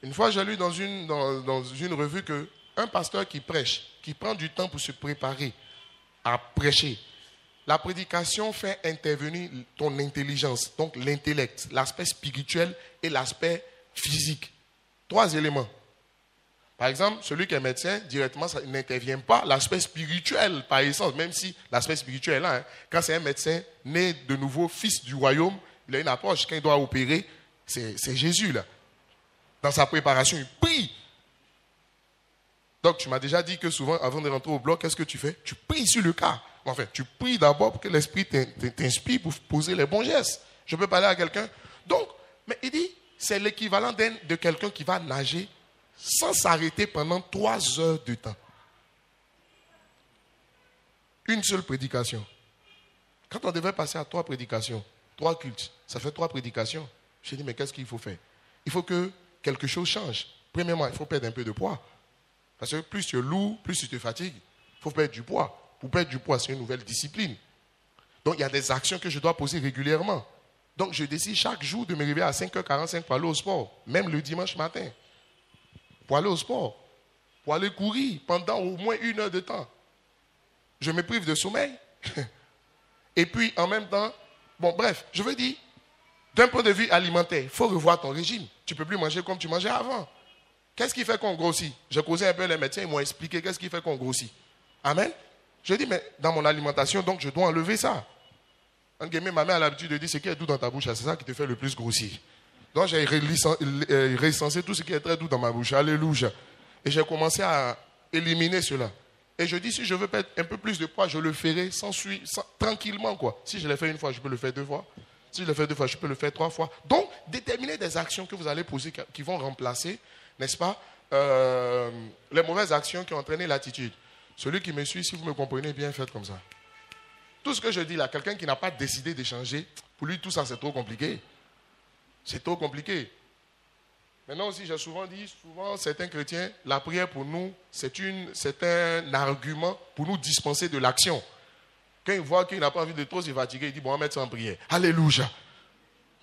Une fois, j'ai lu dans une revue qu'un pasteur qui prêche, qui prend du temps pour se préparer à prêcher, la prédication fait intervenir ton intelligence, donc l'intellect, l'aspect spirituel et l'aspect physique. 3 éléments. Par exemple, celui qui est médecin, directement, ça n'intervient pas l'aspect spirituel par essence, même si l'aspect spirituel est là. Hein. Quand c'est un médecin né de nouveau, fils du royaume, il a une approche. Quand il doit opérer, c'est Jésus là. Dans sa préparation, il prie. Donc, tu m'as déjà dit que souvent, avant de rentrer au bloc, qu'est-ce que tu fais? Tu pries sur le cas. Enfin, tu pries d'abord pour que l'esprit t'inspire pour poser les bons gestes. Je peux parler à quelqu'un. Donc, mais il dit, c'est l'équivalent de quelqu'un qui va nager sans s'arrêter pendant 3 heures de temps. Une seule prédication. Quand on devait passer à 3 prédications, 3 cultes, ça fait 3 prédications. Je dis, mais qu'est-ce qu'il faut faire? Il faut que quelque chose change. Premièrement, il faut perdre un peu de poids. Parce que plus tu es lourd, plus tu te fatigues. Il faut perdre du poids. Pour perdre du poids, c'est une nouvelle discipline. Donc, il y a des actions que je dois poser régulièrement. Donc, je décide chaque jour de me réveiller à 5h45 pour aller au sport, même le dimanche matin. Pour aller au sport, pour aller courir pendant au moins 1 heure de temps. Je me prive de sommeil. Et puis, en même temps, bon, bref, je veux dire, d'un point de vue alimentaire, il faut revoir ton régime. Tu ne peux plus manger comme tu mangeais avant. Qu'est-ce qui fait qu'on grossit? J'ai causé un peu les médecins, ils m'ont expliqué qu'est-ce qui fait qu'on grossit. Amen. Je dis, mais dans mon alimentation, donc je dois enlever ça. En guillemets, ma mère a l'habitude de dire, ce qui est doux dans ta bouche, c'est ça qui te fait le plus grossir. Donc j'ai recensé tout ce qui est très doux dans ma bouche. Alléluia. Et j'ai commencé à éliminer cela. Et je dis, si je veux perdre un peu plus de poids, je le ferai tranquillement, quoi. Si je l'ai fait 1 fois, je peux le faire 2 fois. Si je le fais 2 fois, je peux le faire 3 fois. Donc, déterminez des actions que vous allez poser qui vont remplacer, n'est-ce pas, les mauvaises actions qui ont entraîné l'attitude. Celui qui me suit, si vous me comprenez bien, faites comme ça. Tout ce que je dis là, quelqu'un qui n'a pas décidé d'échanger, pour lui, tout ça, c'est trop compliqué. C'est trop compliqué. Maintenant aussi, j'ai souvent dit, certains chrétiens, la prière pour nous, c'est un argument pour nous dispenser de l'action. Quand il voit qu'il n'a pas envie de trop se fatiguer, il dit, bon, on va mettre ça en prière. Alléluia.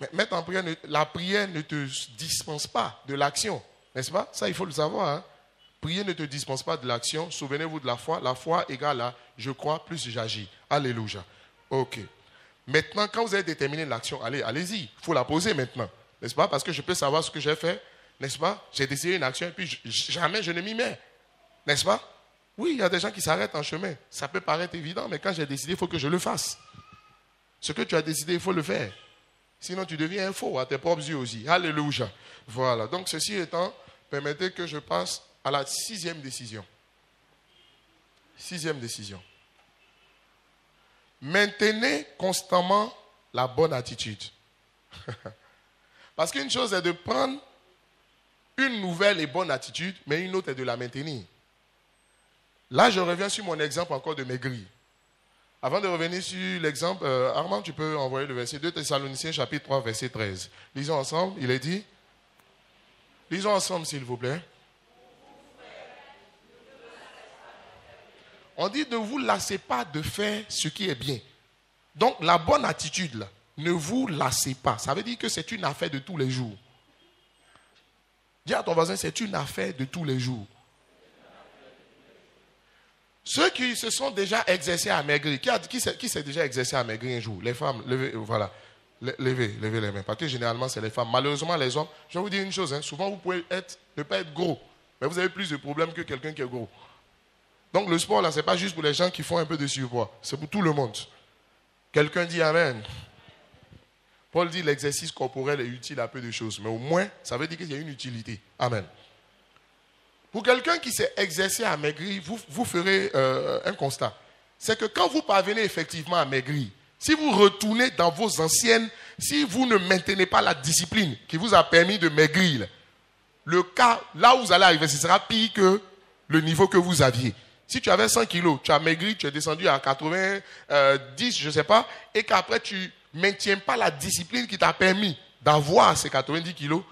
Mais mettre en prière, la prière ne te dispense pas de l'action. N'est-ce pas? Ça, il faut le savoir. Hein? Prier ne te dispense pas de l'action. Souvenez-vous de la foi. La foi égale à je crois plus j'agis. Alléluia. Ok. Maintenant, quand vous avez déterminé l'action, allez-y. Il faut la poser maintenant. N'est-ce pas? Parce que je peux savoir ce que j'ai fait. N'est-ce pas? J'ai décidé une action et puis jamais je ne m'y mets. N'est-ce pas? Oui, il y a des gens qui s'arrêtent en chemin. Ça peut paraître évident, mais quand j'ai décidé, il faut que je le fasse. Ce que tu as décidé, il faut le faire. Sinon, tu deviens un faux à tes propres yeux aussi. Alléluia. Voilà. Donc, ceci étant, permettez que je passe à la 6e décision. 6e décision. Maintenez constamment la bonne attitude. Parce qu'une chose est de prendre une nouvelle et bonne attitude, mais une autre est de la maintenir. Là, je reviens sur mon exemple encore de maigrir. Avant de revenir sur l'exemple, Armand, tu peux envoyer le verset 2 Thessaloniciens, chapitre 3, verset 13. Lisons ensemble, il est dit. Lisons ensemble, s'il vous plaît. On dit ne vous lassez pas de faire ce qui est bien. Donc la bonne attitude, là, ne vous lassez pas. Ça veut dire que c'est une affaire de tous les jours. Dis à ton voisin, c'est une affaire de tous les jours. Ceux qui se sont déjà exercés à maigrir, qui s'est déjà exercé à maigrir un jour? Les femmes, levez, voilà. Levez les mains. Parce que généralement, c'est les femmes. Malheureusement, les hommes, je vais vous dire une chose. Souvent, vous pouvez ne pas être gros. Mais vous avez plus de problèmes que quelqu'un qui est gros. Donc, le sport, là, ce n'est pas juste pour les gens qui font un peu de surpoids. C'est pour tout le monde. Quelqu'un dit Amen. Paul dit l'exercice corporel est utile à peu de choses. Mais au moins, ça veut dire qu'il y a une utilité. Amen. Pour quelqu'un qui s'est exercé à maigrir, vous ferez un constat. C'est que quand vous parvenez effectivement à maigrir, si vous retournez dans vos anciennes, si vous ne maintenez pas la discipline qui vous a permis de maigrir, le cas, là où vous allez arriver, ce sera pire que le niveau que vous aviez. Si tu avais 100 kilos, tu as maigri, tu es descendu à 90, je ne sais pas, et qu'après tu ne maintiens pas la discipline qui t'a permis d'avoir ces 90 kilos,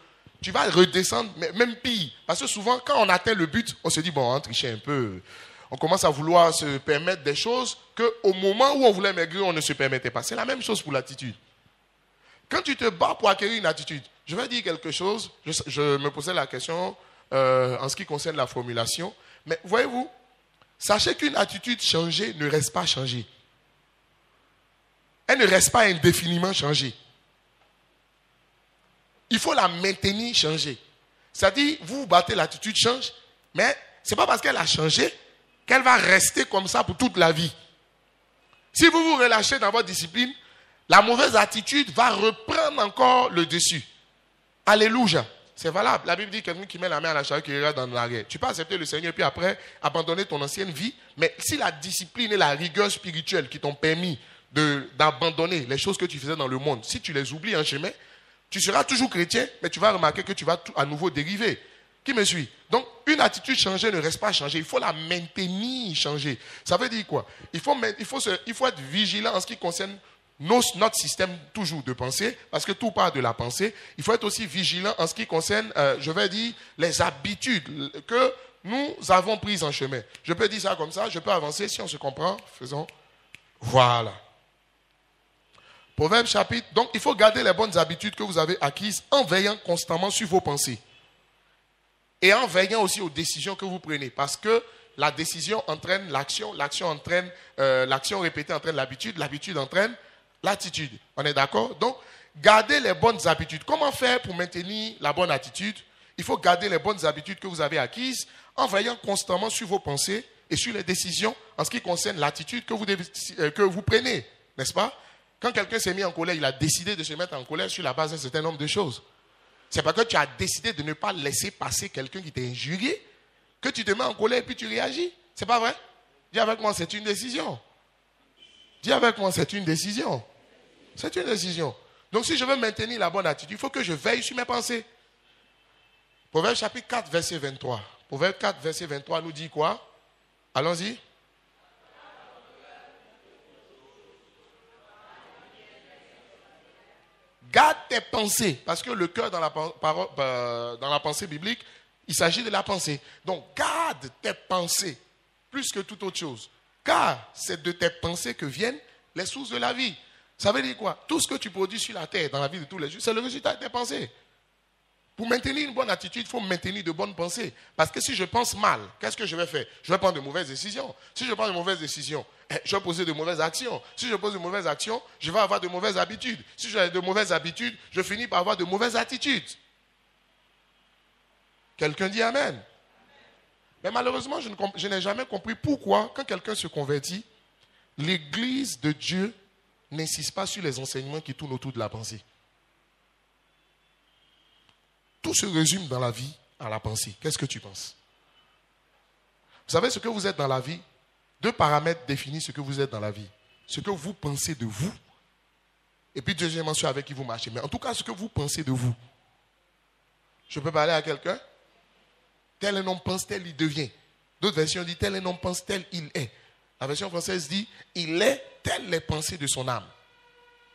tu vas redescendre, même pire. Parce que souvent, quand on atteint le but, on se dit, bon, on triche un peu. On commence à vouloir se permettre des choses qu'au moment où on voulait maigrir, on ne se permettait pas. C'est la même chose pour l'attitude. Quand tu te bats pour acquérir une attitude, je vais dire quelque chose, je me posais la question en ce qui concerne la formulation, mais voyez-vous, sachez qu'une attitude changée ne reste pas changée. Elle ne reste pas indéfiniment changée. Il faut la maintenir changée. C'est-à-dire, vous vous battez, l'attitude change, mais ce n'est pas parce qu'elle a changé qu'elle va rester comme ça pour toute la vie. Si vous vous relâchez dans votre discipline, la mauvaise attitude va reprendre encore le dessus. Alléluia. C'est valable. La Bible dit quelqu'un qui met la main à la charrue qui ira dans l'arrière. Tu peux accepter le Seigneur et puis après abandonner ton ancienne vie. Mais si la discipline et la rigueur spirituelle qui t'ont permis d'abandonner les choses que tu faisais dans le monde, si tu les oublies en chemin, tu seras toujours chrétien, mais tu vas remarquer que tu vas à nouveau dériver. Qui me suit? Donc, une attitude changée ne reste pas changée. Il faut la maintenir changée. Ça veut dire quoi? Il faut être vigilant en ce qui concerne notre système toujours de pensée, parce que tout part de la pensée. Il faut être aussi vigilant en ce qui concerne, je vais dire, les habitudes que nous avons prises en chemin. Je peux dire ça comme ça, je peux avancer. Si on se comprend, faisons. Voilà. Proverbe chapitre. Donc, il faut garder les bonnes habitudes que vous avez acquises en veillant constamment sur vos pensées. Et en veillant aussi aux décisions que vous prenez. Parce que la décision entraîne l'action. L'action répétée entraîne l'habitude. L'habitude entraîne l'attitude. On est d'accord? Donc, gardez les bonnes habitudes. Comment faire pour maintenir la bonne attitude? Il faut garder les bonnes habitudes que vous avez acquises en veillant constamment sur vos pensées et sur les décisions en ce qui concerne l'attitude que vous prenez. N'est-ce pas? Quand quelqu'un s'est mis en colère, il a décidé de se mettre en colère sur la base d'un certain nombre de choses. C'est parce que tu as décidé de ne pas laisser passer quelqu'un qui t'a injurié que tu te mets en colère et puis tu réagis. C'est pas vrai? Dis avec moi, c'est une décision. Dis avec moi, c'est une décision. C'est une décision. Donc si je veux maintenir la bonne attitude, il faut que je veille sur mes pensées. Proverbe chapitre 4, verset 23. Proverbe 4, verset 23 nous dit quoi? Allons-y. Garde tes pensées, parce que le cœur dans la pensée biblique, il s'agit de la pensée. Donc, garde tes pensées plus que toute autre chose. Car c'est de tes pensées que viennent les sources de la vie. Ça veut dire quoi? Tout ce que tu produis sur la terre, dans la vie de tous les jours, c'est le résultat de tes pensées. Pour maintenir une bonne attitude, il faut maintenir de bonnes pensées. Parce que si je pense mal, qu'est-ce que je vais faire? Je vais prendre de mauvaises décisions. Si je prends de mauvaises décisions, je vais poser de mauvaises actions. Si je pose de mauvaises actions, je vais avoir de mauvaises habitudes. Si j'ai de mauvaises habitudes, je finis par avoir de mauvaises attitudes. Quelqu'un dit Amen. Mais malheureusement, je n'ai jamais compris pourquoi, quand quelqu'un se convertit, l'Église de Dieu n'insiste pas sur les enseignements qui tournent autour de la pensée. Tout se résume dans la vie à la pensée. Qu'est-ce que tu penses? Vous savez ce que vous êtes dans la vie? 2 paramètres définissent ce que vous êtes dans la vie. Ce que vous pensez de vous. Et puis deuxièmement, ceux avec qui vous marchez. Mais en tout cas, ce que vous pensez de vous. Je peux parler à quelqu'un? Tel un homme pense, tel il devient. D'autres versions disent, tel un homme pense, tel il est. La version française dit, il est telles les pensées de son âme.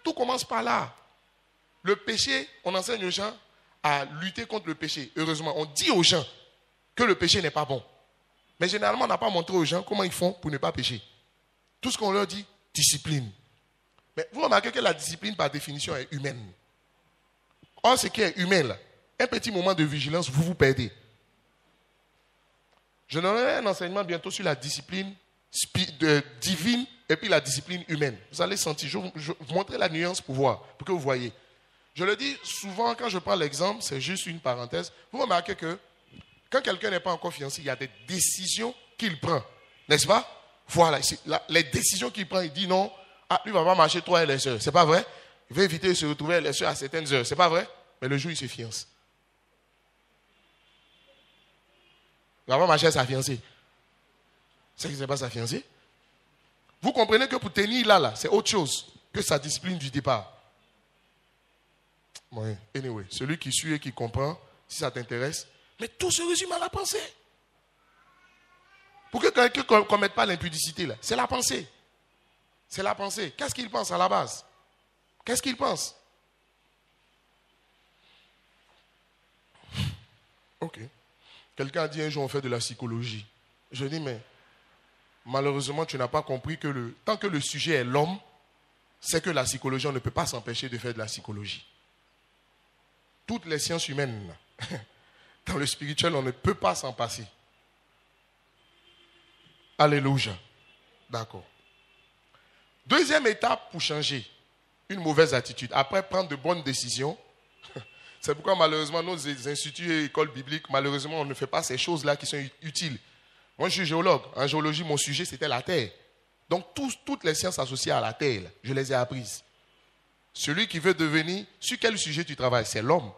Tout commence par là. Le péché, on enseigne aux gens à lutter contre le péché. Heureusement, on dit aux gens que le péché n'est pas bon. Mais généralement, on n'a pas montré aux gens comment ils font pour ne pas pécher. Tout ce qu'on leur dit, discipline. Mais vous remarquez que la discipline, par définition, est humaine. Or, ce qui est humain, là, un petit moment de vigilance, vous vous perdez. Je donnerai un enseignement bientôt sur la discipline divine et puis la discipline humaine. Vous allez sentir, je vais vous montrer la nuance pour voir, pour que vous voyez. Je le dis souvent quand je prends l'exemple, c'est juste une parenthèse. Vous remarquez que quand quelqu'un n'est pas encore fiancé, il y a des décisions qu'il prend. N'est-ce pas? Voilà, les décisions qu'il prend, il dit non, lui ne va pas marcher trop avec les soeurs. C'est pas vrai? Il va éviter de se retrouver avec les soeurs à certaines heures. C'est pas vrai? Mais le jour où il se fiance, il va pas marcher avec sa fiancée. C'est que ce n'est pas sa fiancée. Vous comprenez que pour tenir là, c'est autre chose que sa discipline du départ. Bon, anyway, celui qui suit et qui comprend, si ça t'intéresse, mais tout se résume à la pensée. Pour que quelqu'un ne commette pas l'impudicité, là, c'est la pensée. C'est la pensée. Qu'est-ce qu'il pense à la base? Qu'est-ce qu'il pense? Ok. Quelqu'un a dit un jour on fait de la psychologie. Je dis mais malheureusement tu n'as pas compris que tant que le sujet est l'homme, c'est que la psychologie on ne peut pas s'empêcher de faire de la psychologie. Toutes les sciences humaines, dans le spirituel on ne peut pas s'en passer. Alléluia. D'accord. Deuxième étape pour changer une mauvaise attitude, après prendre de bonnes décisions. C'est pourquoi malheureusement nos instituts et écoles bibliques, malheureusement on ne fait pas ces choses-là qui sont utiles. Moi je suis géologue. En géologie mon sujet c'était la terre. Donc toutes les sciences associées à la terre, là, je les ai apprises. Celui qui veut devenir, sur quel sujet tu travailles? C'est l'homme.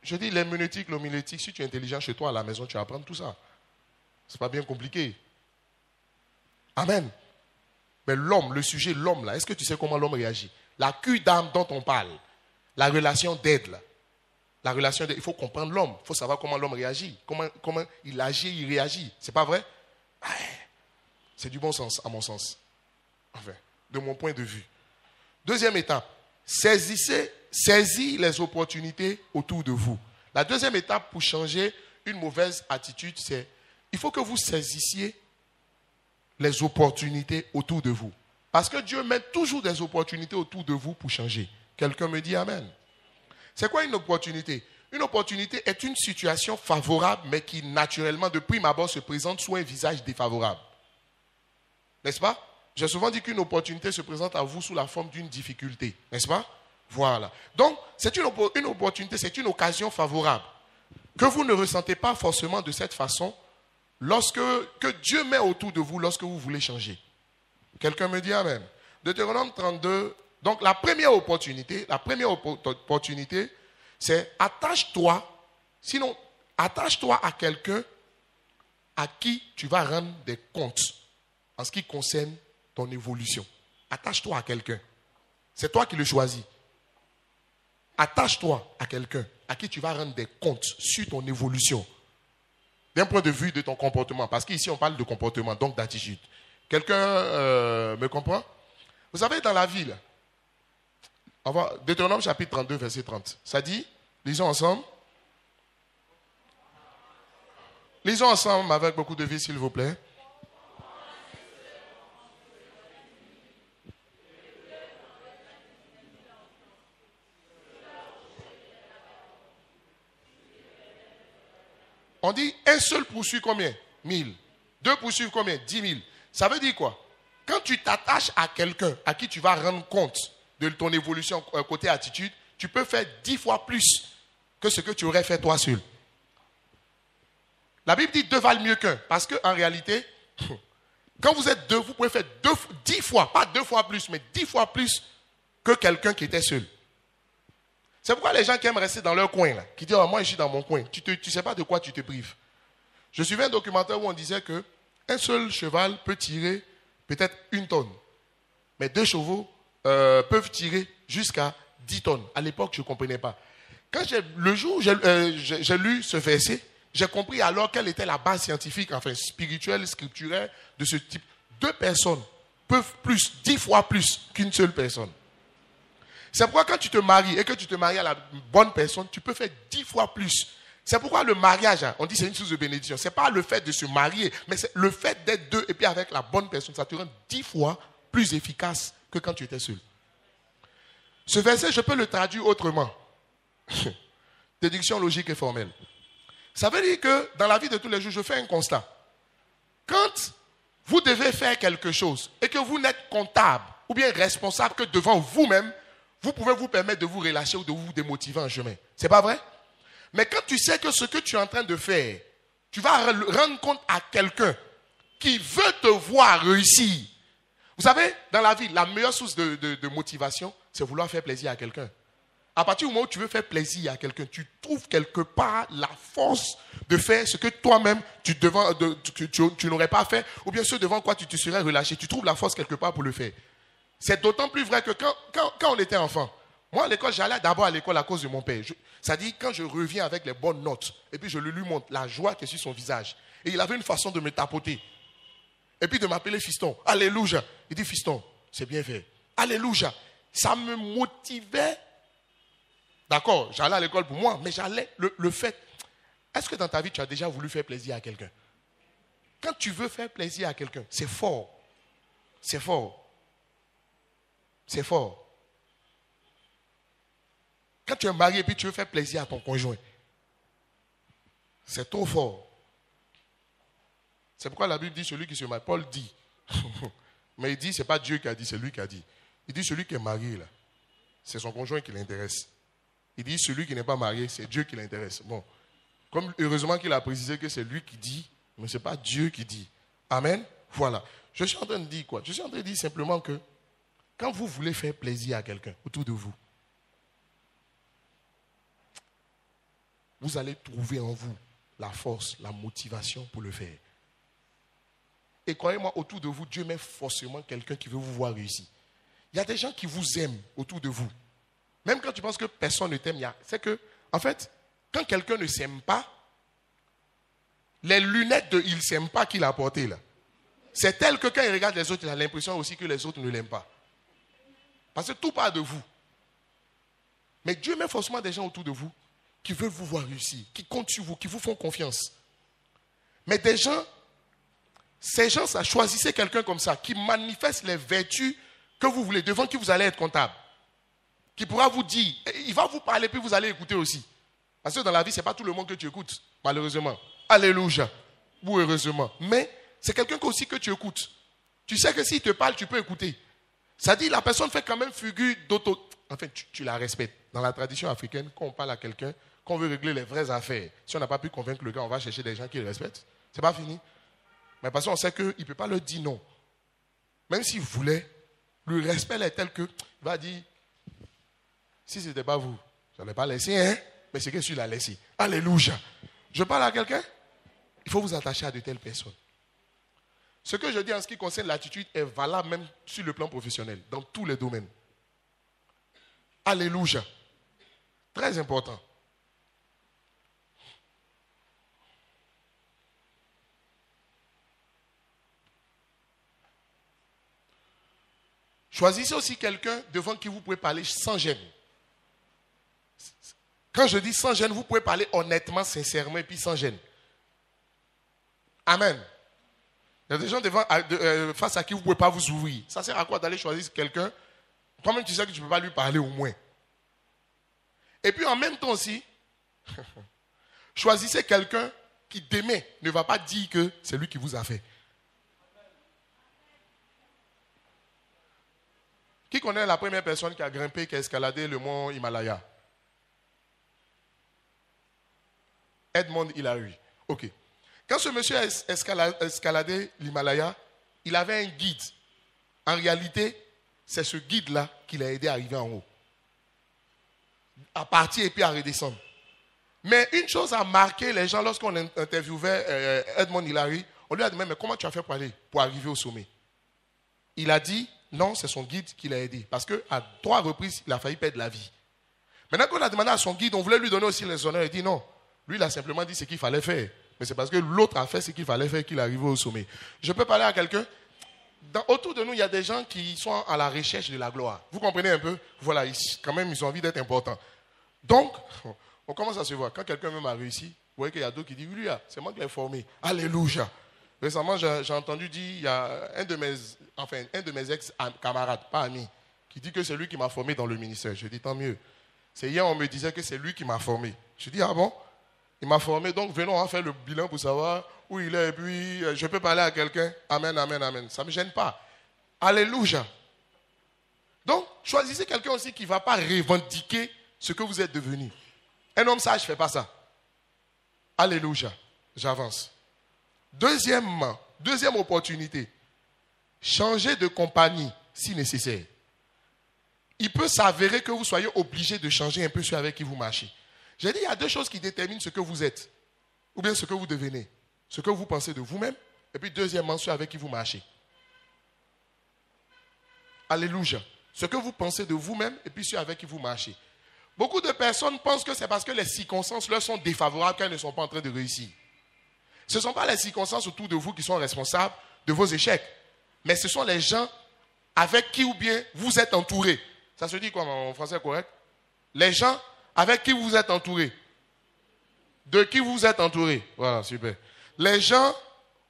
Je dis l'herméneutique, l'homilétique, si tu es intelligent chez toi à la maison, tu vas apprendre tout ça. C'est pas bien compliqué. Amen. Mais l'homme, le sujet, l'homme là, est-ce que tu sais comment l'homme réagit? La cure d'âme dont on parle, la relation d'aide là. La relation d'aide, il faut comprendre l'homme, il faut savoir comment l'homme réagit, comment il agit, il réagit. C'est pas vrai? C'est du bon sens, à mon sens. Enfin, de mon point de vue. Deuxième étape, saisis les opportunités autour de vous. La deuxième étape pour changer une mauvaise attitude, c'est il faut que vous saisissiez les opportunités autour de vous. Parce que Dieu met toujours des opportunités autour de vous pour changer. Quelqu'un me dit Amen. C'est quoi une opportunité? Une opportunité est une situation favorable, mais qui naturellement, de prime abord, se présente sous un visage défavorable. N'est-ce pas? J'ai souvent dit qu'une opportunité se présente à vous sous la forme d'une difficulté. N'est-ce pas? Voilà. Donc, c'est une opportunité, c'est une occasion favorable que vous ne ressentez pas forcément de cette façon que Dieu met autour de vous lorsque vous voulez changer. Quelqu'un me dit Amen. Deutéronome 32. Donc, la première opportunité, c'est attache-toi à quelqu'un à qui tu vas rendre des comptes en ce qui concerne ton évolution. Attache-toi à quelqu'un. C'est toi qui le choisis. Attache-toi à quelqu'un à qui tu vas rendre des comptes sur ton évolution. D'un point de vue de ton comportement. Parce qu'ici, on parle de comportement, donc d'attitude. Quelqu'un me comprend? Vous savez, dans la vie, là, Deutéronome chapitre 32, verset 30. Ça dit, lisons ensemble. Lisons ensemble avec beaucoup de vie, s'il vous plaît. On dit, un seul poursuit combien? 1000. Deux poursuivent combien? 10 000. Ça veut dire quoi? Quand tu t'attaches à quelqu'un à qui tu vas rendre compte de ton évolution côté attitude, tu peux faire 10 fois plus que ce que tu aurais fait toi seul. La Bible dit 2 valent mieux qu'un. Parce qu'en réalité, quand vous êtes deux, vous pouvez faire 10 fois, pas 2 fois plus, mais 10 fois plus que quelqu'un qui était seul. C'est pourquoi les gens qui aiment rester dans leur coin, là, qui disent oh, moi je suis dans mon coin, tu ne sais pas de quoi tu te prives. Je suivais un documentaire où on disait qu'un seul cheval peut tirer peut-être 1 tonne. Mais 2 chevaux peuvent tirer jusqu'à 10 tonnes. À l'époque, je ne comprenais pas. Le jour où j'ai lu ce verset, j'ai compris alors quelle était la base scientifique, enfin spirituelle, scripturaire de ce type. 2 personnes peuvent 10 fois plus qu'une seule personne. C'est pourquoi quand tu te maries et que tu te maries à la bonne personne, tu peux faire 10 fois plus C'est pourquoi le mariage, on dit c'est une source de bénédiction. Ce n'est pas le fait de se marier, mais c'est le fait d'être deux et puis avec la bonne personne. Ça te rend 10 fois plus efficace que quand tu étais seul. Ce verset, je peux le traduire autrement. Déduction logique et formelle. Ça veut dire que dans la vie de tous les jours, je fais un constat. Quand vous devez faire quelque chose et que vous n'êtes comptable ou bien responsable que devant vous-même, vous pouvez vous permettre de vous relâcher ou de vous démotiver en chemin. C'est pas vrai? Mais quand tu sais que ce que tu es en train de faire, tu vas rendre compte à quelqu'un qui veut te voir réussir. Vous savez, dans la vie, la meilleure source de motivation, c'est vouloir faire plaisir à quelqu'un. À partir du moment où tu veux faire plaisir à quelqu'un, tu trouves quelque part la force de faire ce que toi-même tu n'aurais pas fait, ou bien ce devant quoi tu te serais relâché. Tu trouves la force quelque part pour le faire. C'est d'autant plus vrai que quand on était enfant, moi à l'école, j'allais d'abord à l'école à cause de mon père. Ça dit, quand je reviens avec les bonnes notes, et puis je lui montre la joie qui est sur son visage, et il avait une façon de me tapoter, et puis de m'appeler fiston. Alléluia. Il dit fiston, c'est bien fait. Alléluia. Ça me motivait. D'accord, j'allais à l'école pour moi, mais j'allais le fait. Est-ce que dans ta vie, tu as déjà voulu faire plaisir à quelqu'un? Quand tu veux faire plaisir à quelqu'un, c'est fort. C'est fort. C'est fort. Quand tu es marié et puis tu veux faire plaisir à ton conjoint, c'est trop fort. C'est pourquoi la Bible dit celui qui se marie. Paul dit, mais il dit, ce n'est pas Dieu qui a dit, c'est lui qui a dit. Il dit celui qui est marié, là, c'est son conjoint qui l'intéresse. Il dit celui qui n'est pas marié, c'est Dieu qui l'intéresse. Bon, comme heureusement qu'il a précisé que c'est lui qui dit, mais ce n'est pas Dieu qui dit. Amen. Voilà. Je suis en train de dire quoi? Je suis en train de dire simplement que quand vous voulez faire plaisir à quelqu'un autour de vous, vous allez trouver en vous la force, la motivation pour le faire. Et croyez-moi, autour de vous, Dieu met forcément quelqu'un qui veut vous voir réussir. Il y a des gens qui vous aiment autour de vous. Même quand tu penses que personne ne t'aime, c'est que, en fait, quand quelqu'un ne s'aime pas, les lunettes de il ne s'aime pas qu'il a portées là, c'est tel que quand il regarde les autres, il a l'impression aussi que les autres ne l'aiment pas. Parce que tout part de vous. Mais Dieu met forcément des gens autour de vous qui veulent vous voir réussir, qui comptent sur vous, qui vous font confiance. Mais des gens, ces gens, ça, choisissez quelqu'un comme ça, qui manifeste les vertus que vous voulez, devant qui vous allez être comptable. Qui pourra vous dire, il va vous parler, puis vous allez écouter aussi. Parce que dans la vie, ce n'est pas tout le monde que tu écoutes, malheureusement. Alléluia. Ou heureusement. Mais c'est quelqu'un aussi que tu écoutes. Tu sais que s'il te parle, tu peux écouter. Ça dit, la personne fait quand même figure d'auto. Enfin, tu la respectes. Dans la tradition africaine, quand on parle à quelqu'un, quand on veut régler les vraies affaires, si on n'a pas pu convaincre le gars, on va chercher des gens qui le respectent. C'est pas fini. Mais parce qu'on sait qu'il ne peut pas leur dire non. Même s'il voulait, le respect est tel qu'il va dire, si ce n'était pas vous, je n'allais pas laisser, hein? Mais c'est que celui l'a laissé. Alléluia. Je parle à quelqu'un? Il faut vous attacher à de telles personnes. Ce que je dis en ce qui concerne l'attitude est valable même sur le plan professionnel, dans tous les domaines. Alléluia. Très important. Choisissez aussi quelqu'un devant qui vous pouvez parler sans gêne. Quand je dis sans gêne, vous pouvez parler honnêtement, sincèrement et puis sans gêne. Amen. Il y a des gens face à qui vous ne pouvez pas vous ouvrir. Ça sert à quoi d'aller choisir quelqu'un? Toi-même, tu sais que tu ne peux pas lui parler au moins. Et puis en même temps aussi, choisissez quelqu'un qui demain ne va pas dire que c'est lui qui vous a fait. Qui connaît la première personne qui a grimpé, qui a escaladé le mont Himalaya? Edmond Hillary. Ok. Quand ce monsieur a escaladé l'Himalaya, il avait un guide. En réalité, c'est ce guide-là qui l'a aidé à arriver en haut. À partir et puis à redescendre. Mais une chose a marqué les gens lorsqu'on interviewait Edmond Hillary, on lui a demandé, mais comment tu as fait pour arriver au sommet? Il a dit, non, c'est son guide qui l'a aidé. Parce qu'à 3 reprises, il a failli perdre la vie. Maintenant qu'on a demandé à son guide, on voulait lui donner aussi les honneurs. Il dit non. Lui, il a simplement dit ce qu'il fallait faire. Mais c'est parce que l'autre a fait ce qu'il fallait faire qu'il est arrivé au sommet. Je peux parler à quelqu'un? Autour de nous, il y a des gens qui sont à la recherche de la gloire. Vous comprenez un peu? Voilà, quand même, ils ont envie d'être importants. Donc, On commence à se voir. Quand quelqu'un même a réussi, vous voyez qu'il y a d'autres qui disent, lui, c'est moi qui l'ai formé. Alléluia. Récemment, j'ai entendu dire, il y a un de mes ex-camarades, pas amis, qui dit que c'est lui qui m'a formé dans le ministère. Je dis, tant mieux. C'est hier, on me disait que c'est lui qui m'a formé. Je dis, ah bon? Il m'a formé, donc venons en faire le bilan pour savoir où il est. Et puis, je peux parler à quelqu'un. Amen, amen, amen. Ça ne me gêne pas. Alléluia. Donc, choisissez quelqu'un aussi qui ne va pas revendiquer ce que vous êtes devenu. Un homme sage ne fait pas ça. Alléluia. J'avance. Deuxième opportunité. Changez de compagnie si nécessaire. Il peut s'avérer que vous soyez obligé de changer un peu celui avec qui vous marchez. J'ai dit, il y a deux choses qui déterminent ce que vous êtes, ou bien ce que vous devenez. Ce que vous pensez de vous-même, et puis deuxièmement, celui avec qui vous marchez. Alléluia. Ce que vous pensez de vous-même, et puis celui avec qui vous marchez. Beaucoup de personnes pensent que c'est parce que les circonstances leur sont défavorables qu'elles ne sont pas en train de réussir. Ce ne sont pas les circonstances autour de vous qui sont responsables de vos échecs, mais ce sont les gens avec qui ou bien vous êtes entouré. Ça se dit quoi en français correct? Les gens avec qui vous êtes entouré. De qui vous êtes entouré. Voilà, super. Les gens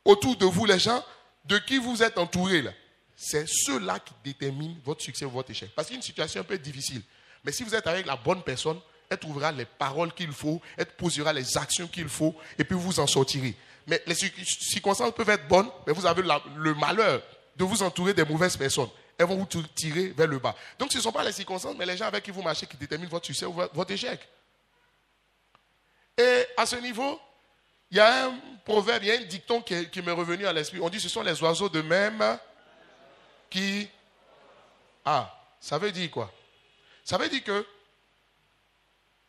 autour de vous, les gens de qui vous êtes entouré, là, c'est ceux-là qui déterminent votre succès ou votre échec. Parce qu'il y a une situation un peu difficile. Mais si vous êtes avec la bonne personne, elle trouvera les paroles qu'il faut, elle posera les actions qu'il faut, et puis vous en sortirez. Mais les circonstances peuvent être bonnes, mais vous avez le malheur de vous entourer des mauvaises personnes. Elles vont vous tirer vers le bas. Donc ce ne sont pas les circonstances, mais les gens avec qui vous marchez qui déterminent votre succès ou votre échec. Et à ce niveau, il y a un proverbe, il y a un dicton qui m'est revenu à l'esprit. On dit ce sont les oiseaux de même qui... Ah, ça veut dire quoi? Ça veut dire que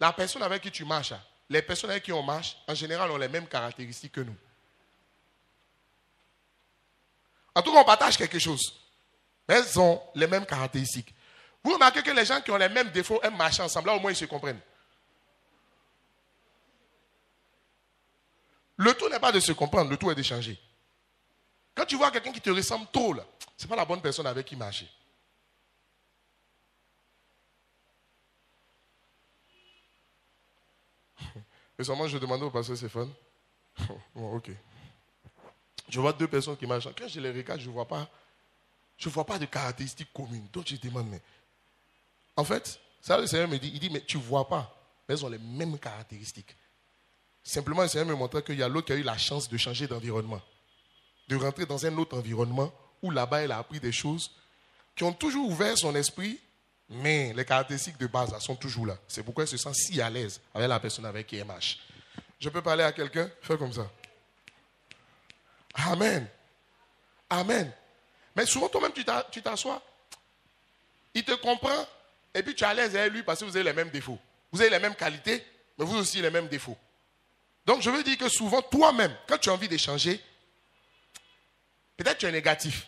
la personne avec qui tu marches, les personnes avec qui on marche, en général, ont les mêmes caractéristiques que nous. En tout cas, on partage quelque chose. Mais elles ont les mêmes caractéristiques. Vous remarquez que les gens qui ont les mêmes défauts aiment marcher ensemble. Là, au moins, ils se comprennent. Le tout n'est pas de se comprendre, le tout est d'échanger. Quand tu vois quelqu'un qui te ressemble trop, ce n'est pas la bonne personne avec qui marcher. Récemment, je demandais au pasteur Stéphane. Bon, ok. Je vois deux personnes qui marchent. Quand je les regarde, je ne vois pas de caractéristiques communes. Donc je demande, mais en fait, ça le Seigneur me dit, il dit, mais tu ne vois pas. Mais elles ont les mêmes caractéristiques. Simplement, le Seigneur me montrait qu'il y a l'autre qui a eu la chance de changer d'environnement. De rentrer dans un autre environnement où là-bas, elle a appris des choses qui ont toujours ouvert son esprit, mais les caractéristiques de base sont toujours là. C'est pourquoi elle se sent si à l'aise avec la personne avec qui elle marche. Je peux parler à quelqu'un? Fais comme ça. Amen. Amen. Mais souvent, toi-même, tu t'assois. Il te comprend. Et puis, tu es à l'aise avec lui parce que vous avez les mêmes défauts. Vous avez les mêmes qualités, mais vous aussi les mêmes défauts. Donc, je veux dire que souvent, toi-même, quand tu as envie d'échanger, peut-être tu es négatif.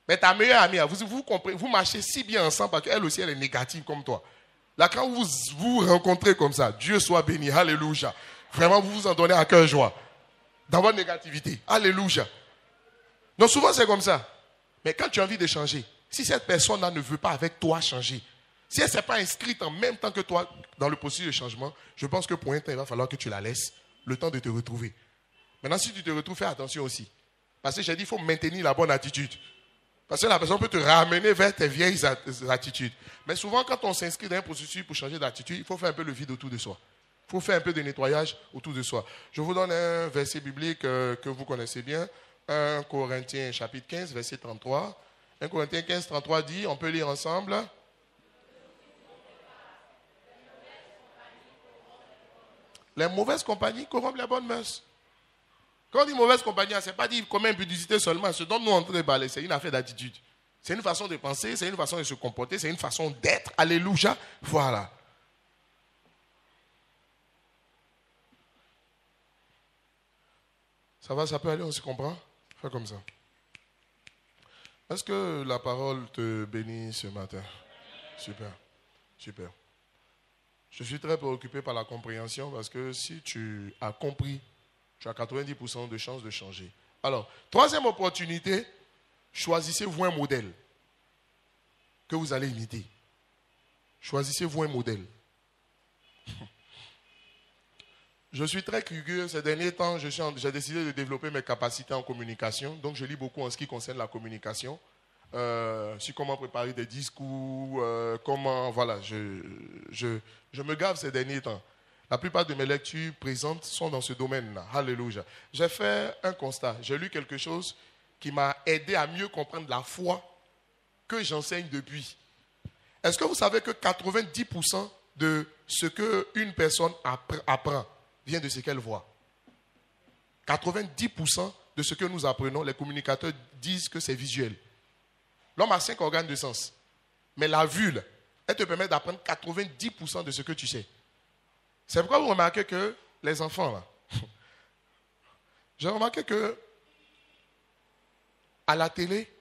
Mais ta meilleure amie, vous marchez si bien ensemble parce qu'elle aussi, elle est négative comme toi. Là, quand vous vous rencontrez comme ça, Dieu soit béni. Alléluia. Vraiment, vous vous en donnez à cœur joie. Dans votre négativité. Alléluia. Donc, souvent, c'est comme ça. Mais quand tu as envie de changer, si cette personne-là ne veut pas avec toi changer, si elle ne s'est pas inscrite en même temps que toi dans le processus de changement, je pense que pour un temps, il va falloir que tu la laisses le temps de te retrouver. Maintenant, si tu te retrouves, fais attention aussi. Parce que j'ai dit, il faut maintenir la bonne attitude. Parce que la personne peut te ramener vers tes vieilles attitudes. Mais souvent, quand on s'inscrit dans un processus pour changer d'attitude, il faut faire un peu le vide autour de soi. Il faut faire un peu de nettoyage autour de soi. Je vous donne un verset biblique que vous connaissez bien. 1 Corinthiens chapitre 15, verset 33. 1 Corinthiens 15, 33 dit, on peut lire ensemble. Les mauvaises compagnies corrompent les bonnes mœurs. Quand on dit mauvaise compagnie, ce n'est pas dire comme impudicité seulement. Ce dont nous on train de parler, c'est une affaire d'attitude. C'est une façon de penser, c'est une façon de se comporter, c'est une façon d'être. Alléluia. Voilà. Ça va, ça peut aller, on se comprend? Fais comme ça. Est-ce que la parole te bénit ce matin? Super. Super. Je suis très préoccupé par la compréhension parce que si tu as compris, tu as 90% de chances de changer. Alors, troisième opportunité, choisissez-vous un modèle que vous allez imiter. Choisissez-vous un modèle. Je suis très curieux. Ces derniers temps, j'ai décidé de développer mes capacités en communication. Donc, je lis beaucoup en ce qui concerne la communication. Sur comment préparer des discours, comment... Voilà, je me gave ces derniers temps. La plupart de mes lectures présentes sont dans ce domaine-là. Alléluia. J'ai fait un constat. J'ai lu quelque chose qui m'a aidé à mieux comprendre la foi que j'enseigne depuis. Est-ce que vous savez que 90% de ce qu'une personne apprend vient de ce qu'elle voit? 90% de ce que nous apprenons, les communicateurs disent que c'est visuel. L'homme a 5 organes de sens. Mais la vue, là, elle te permet d'apprendre 90% de ce que tu sais. C'est pourquoi vous remarquez que les enfants, là, j'ai remarqué que à la télé,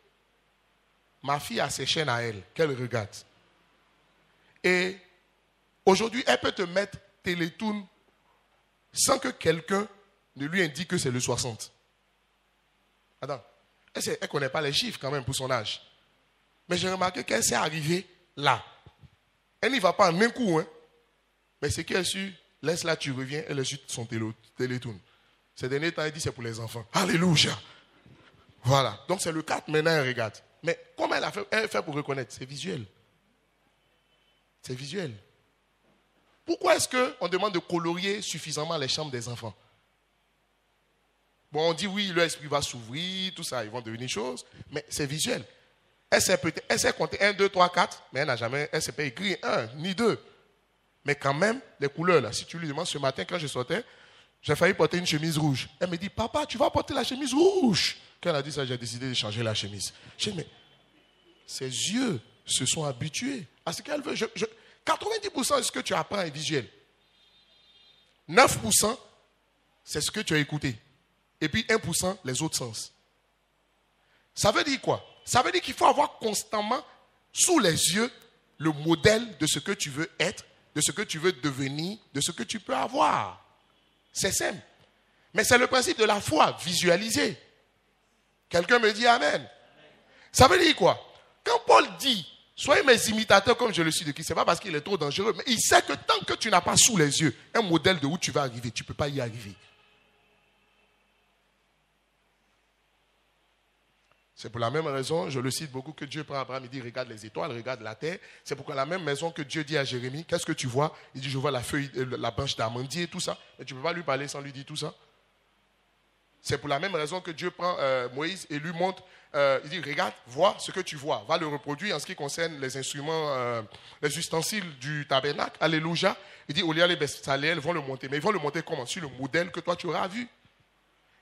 ma fille a ses chaînes à elle, qu'elle regarde. Et aujourd'hui, elle peut te mettre Télétoon sans que quelqu'un ne lui indique que c'est le 60. Attends, elle ne connaît pas les chiffres quand même pour son âge. Mais j'ai remarqué qu'elle s'est arrivée là. Elle n'y va pas en un coup, hein. Mais c'est qu'elle est sur, laisse là, tu reviens, elle est sur son Télétoon. Ces derniers temps, elle dit c'est pour les enfants. Alléluia. Voilà. Donc c'est le 4, maintenant elle regarde. Mais comment elle fait pour reconnaître? C'est visuel. C'est visuel. Pourquoi est-ce qu'on demande de colorier suffisamment les chambres des enfants? Bon, on dit oui, leur esprit va s'ouvrir, tout ça, ils vont devenir choses, mais c'est visuel. Elle sait compter 1, 2, 3, 4, mais elle ne sait pas écrire 1 ni 2. Mais quand même, les couleurs, là, si tu lui demandes ce matin, quand je sortais, j'ai failli porter une chemise rouge. Elle me dit, papa, tu vas porter la chemise rouge. Quand elle a dit ça, j'ai décidé de changer la chemise. Je dis, mais ses yeux se sont habitués à ce qu'elle veut. 90% de ce que tu apprends est visuel. 9%, c'est ce que tu as écouté. Et puis 1%, les autres sens. Ça veut dire quoi? Ça veut dire qu'il faut avoir constamment sous les yeux le modèle de ce que tu veux être, de ce que tu veux devenir, de ce que tu peux avoir. C'est simple. Mais c'est le principe de la foi, visualiser. Quelqu'un me dit Amen. Ça veut dire quoi? Quand Paul dit, soyez mes imitateurs comme je le suis de Christ, ce n'est pas parce qu'il est trop dangereux, mais il sait que tant que tu n'as pas sous les yeux un modèle de où tu vas arriver, tu ne peux pas y arriver. C'est pour la même raison, je le cite beaucoup, que Dieu prend Abraham, il dit, regarde les étoiles, regarde la terre. C'est pour la même raison que Dieu dit à Jérémie, qu'est-ce que tu vois? Il dit, je vois la feuille, la branche d'amandier et tout ça. Mais tu ne peux pas lui parler sans lui dire tout ça. C'est pour la même raison que Dieu prend Moïse et lui montre, il dit, regarde, vois ce que tu vois. Va le reproduire en ce qui concerne les instruments, les ustensiles du tabernacle. Alléluia. Il dit, Olia les Bessalèel vont le monter. Mais ils vont le monter comment? Sur le modèle que toi tu auras vu.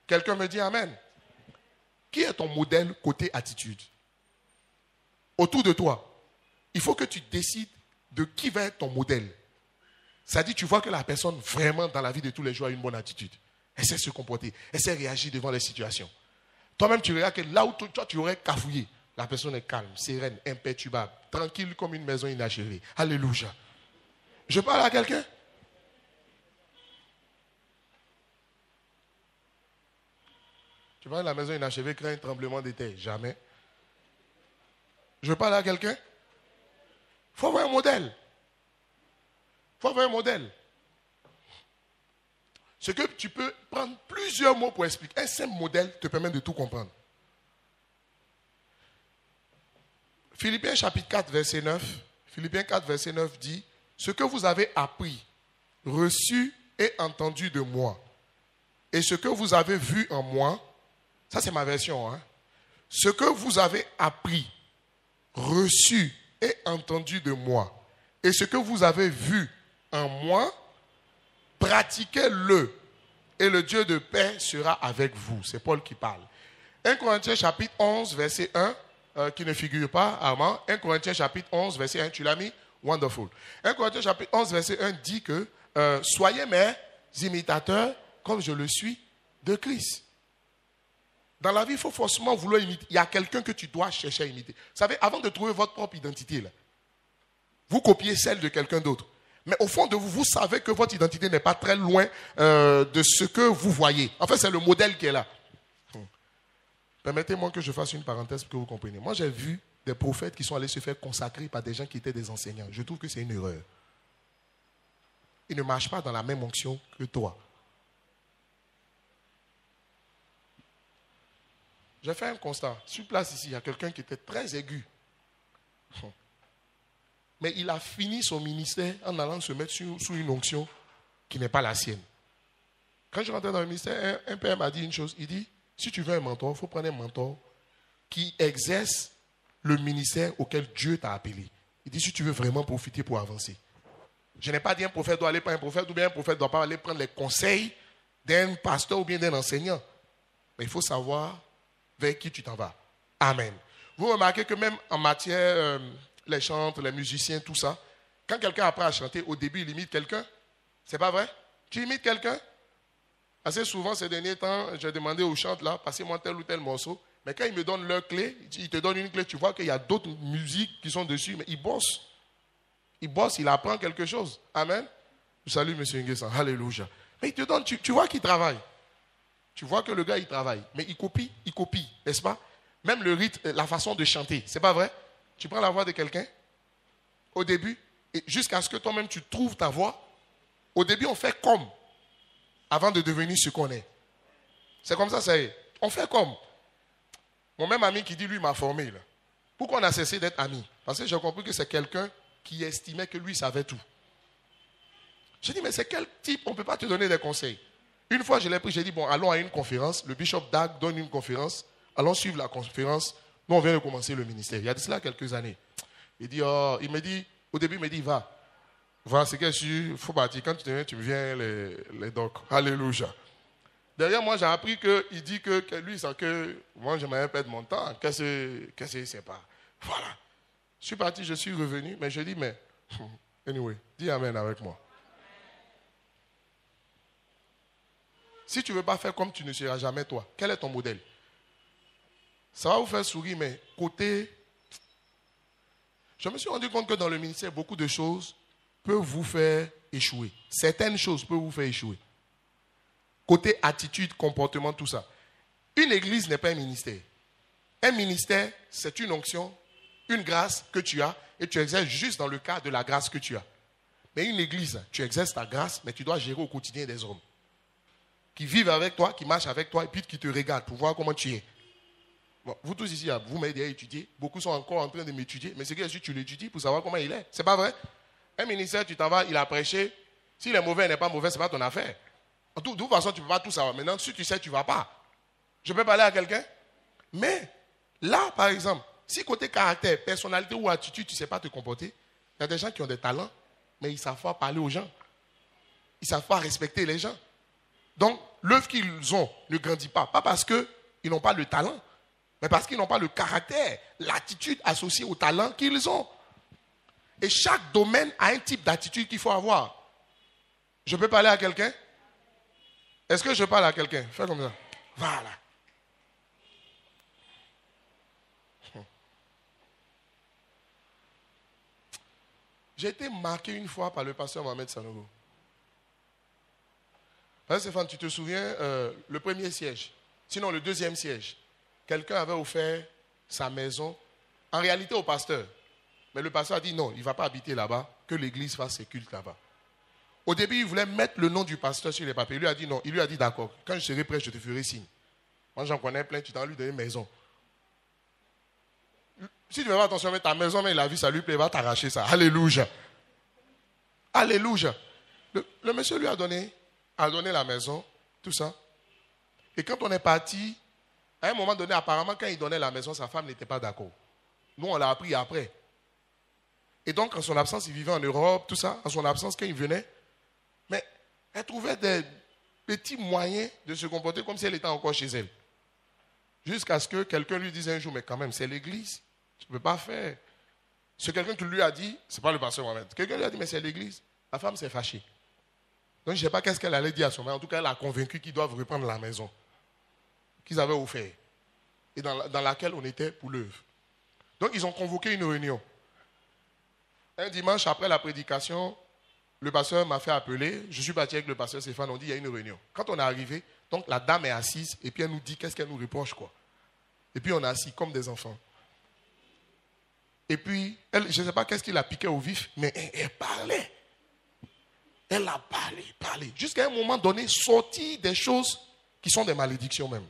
Quelqu'un me dit Amen. Qui est ton modèle côté attitude? Autour de toi, il faut que tu décides de qui va être ton modèle. Ça dit, tu vois que la personne vraiment dans la vie de tous les jours a une bonne attitude. Elle sait se comporter, elle sait réagir devant les situations. Toi-même, tu regardes que là où toi tu aurais cafouillé, la personne est calme, sereine, imperturbable, tranquille comme une maison inachevée. Alléluia. Je parle à quelqu'un? Tu vois, la maison inachevée crée un tremblement de terre. Jamais. Je parle à quelqu'un? Il faut avoir un modèle. Il faut avoir un modèle. Ce que tu peux prendre plusieurs mots pour expliquer. Un simple modèle te permet de tout comprendre. Philippiens chapitre 4, verset 9. Philippiens 4, verset 9 dit, ce que vous avez appris, reçu et entendu de moi, et ce que vous avez vu en moi, ça, c'est ma version. Hein. Ce que vous avez appris, reçu et entendu de moi, et ce que vous avez vu en moi, pratiquez-le, et le Dieu de paix sera avec vous. C'est Paul qui parle. 1 Corinthiens chapitre 11, verset 1, qui ne figure pas, Armand. 1 Corinthiens chapitre 11, verset 1, tu l'as mis? Wonderful. 1 Corinthiens chapitre 11, verset 1 dit que soyez mes imitateurs comme je le suis de Christ. Dans la vie, il faut forcément vouloir imiter. Il y a quelqu'un que tu dois chercher à imiter. Vous savez, avant de trouver votre propre identité, là, vous copiez celle de quelqu'un d'autre. Mais au fond de vous, vous savez que votre identité n'est pas très loin de ce que vous voyez. En fait, c'est le modèle qui est là. Permettez-moi que je fasse une parenthèse pour que vous compreniez. Moi, j'ai vu des prophètes qui sont allés se faire consacrer par des gens qui étaient des enseignants. Je trouve que c'est une erreur. Ils ne marchent pas dans la même onction que toi. j'ai fait un constat. Sur place ici, il y a quelqu'un qui était très aigu. Mais il a fini son ministère en allant se mettre sous une onction qui n'est pas la sienne. Quand je rentrais dans le ministère, un père m'a dit une chose. Il dit, si tu veux un mentor, il faut prendre un mentor qui exerce le ministère auquel Dieu t'a appelé. Il dit, si tu veux vraiment profiter pour avancer. Je n'ai pas dit un prophète doit aller prendre un prophète ou bien un prophète ne doit pas aller prendre les conseils d'un pasteur ou bien d'un enseignant. Mais il faut savoir vers qui tu t'en vas. Amen. Vous remarquez que même en matière, les chantres, les musiciens, tout ça, quand quelqu'un apprend à chanter, au début, il imite quelqu'un. C'est pas vrai? Tu imites quelqu'un? Assez souvent, ces derniers temps, j'ai demandé aux chantres, là, passez-moi tel ou tel morceau. Mais quand ils me donnent leur clé, ils te donnent une clé, tu vois qu'il y a d'autres musiques qui sont dessus, mais ils bossent. Il bosse, il apprend quelque chose. Amen. Je salue M. Nguessan. Alléluia. Mais il te donne, tu vois qu'il travaille. Tu vois que le gars, il travaille. Mais il copie, n'est-ce pas? Même le rythme, la façon de chanter. C'est pas vrai? Tu prends la voix de quelqu'un, au début, et jusqu'à ce que toi-même tu trouves ta voix. Au début, on fait comme, avant de devenir ce qu'on est. C'est comme ça, ça y est. On fait comme. Mon même ami qui dit, lui, m'a formé. Là. Pourquoi on a cessé d'être amis? Parce que j'ai compris que c'est quelqu'un qui estimait que lui savait tout. J'ai dit, mais c'est quel type? On ne peut pas te donner des conseils. Une fois, je l'ai pris, j'ai dit, bon, allons à une conférence. Le bishop Dag donne une conférence. Allons suivre la conférence. Nous, on vient de commencer le ministère. Il y a de cela quelques années. Il me dit, au début, il me dit, va, c'est que il faut partir. Quand tu te viens, tu me viens les docs. Alléluia. Derrière moi, j'ai appris qu'il dit que lui, c'est que moi, je m'avais perdre mon temps. Qu'est-ce que c'est pas? Voilà. Je suis parti, je suis revenu, mais je dis, mais, anyway, dis Amen avec moi. Si tu ne veux pas faire comme tu ne seras jamais toi, quel est ton modèle? Ça va vous faire sourire, mais côté... Je me suis rendu compte que dans le ministère, beaucoup de choses peuvent vous faire échouer. Certaines choses peuvent vous faire échouer. Côté attitude, comportement, tout ça. Une église n'est pas un ministère. Un ministère, c'est une onction, une grâce que tu as et tu exerces juste dans le cadre de la grâce que tu as. Mais une église, tu exerces ta grâce, mais tu dois gérer au quotidien des hommes qui vivent avec toi, qui marchent avec toi et puis qui te regardent pour voir comment tu es. Bon, vous tous ici, vous m'aidez à étudier. Beaucoup sont encore en train de m'étudier, mais c'est que si tu l'étudies pour savoir comment il est. C'est pas vrai? Un ministère, tu t'en vas, il a prêché. S'il est mauvais, il n'est pas mauvais, ce n'est pas ton affaire. De toute façon, tu ne peux pas tout savoir. Maintenant, si tu sais, tu ne vas pas. Je peux parler à quelqu'un? Mais là, par exemple, si côté caractère, personnalité ou attitude, tu ne sais pas te comporter, il y a des gens qui ont des talents, mais ils ne savent pas parler aux gens. Ils ne savent pas respecter les gens. Donc, l'œuvre qu'ils ont ne grandit pas. Pas parce qu'ils n'ont pas le talent, mais parce qu'ils n'ont pas le caractère, l'attitude associée au talent qu'ils ont. Et chaque domaine a un type d'attitude qu'il faut avoir. Je peux parler à quelqu'un? Est-ce que je parle à quelqu'un? Fais comme ça. Voilà. J'ai été marqué une fois par le pasteur Mohamed Sanogo. Stéphane, tu te souviens, le premier siège, sinon le deuxième siège, quelqu'un avait offert sa maison, en réalité au pasteur. Mais le pasteur a dit non, il ne va pas habiter là-bas, que l'église fasse ses cultes là-bas. Au début, il voulait mettre le nom du pasteur sur les papiers. Il lui a dit non, il lui a dit d'accord, quand je serai prêt, je te ferai signe. Moi, j'en connais plein, tu t'en lui donner une maison. Si tu ne fais pas attention, mais ta maison, mais il a vu, ça lui plaît, il va t'arracher ça. Alléluia. Alléluia. Le monsieur lui a donné la maison, tout ça. Et quand on est parti, à un moment donné, apparemment, quand il donnait la maison, sa femme n'était pas d'accord. Nous, on l'a appris après. Et donc, en son absence, il vivait en Europe, tout ça. En son absence, quand il venait, mais elle trouvait des petits moyens de se comporter comme si elle était encore chez elle. Jusqu'à ce que quelqu'un lui dise un jour, mais quand même, c'est l'église. Tu ne peux pas faire. C'est quelqu'un qui lui a dit, ce n'est pas le pasteur Mohamed. Quelqu'un lui a dit, mais c'est l'église. La femme s'est fâchée. Donc, je ne sais pas qu'est-ce qu'elle allait dire à son mari. En tout cas, elle a convaincu qu'ils doivent reprendre la maison qu'ils avaient offert et dans laquelle on était pour l'œuvre. Donc, ils ont convoqué une réunion. Un dimanche, après la prédication, le pasteur m'a fait appeler. Je suis parti avec le pasteur Stéphane. On dit, il y a une réunion. Quand on est arrivé, donc la dame est assise et puis elle nous dit qu'est-ce qu'elle nous reproche, quoi. Et puis, on est assis comme des enfants. Et puis, elle, je ne sais pas qu'est-ce qui l'a piqué au vif, mais elle parlait. Elle a parlé. Jusqu'à un moment donné, sorti des choses qui sont des malédictions même.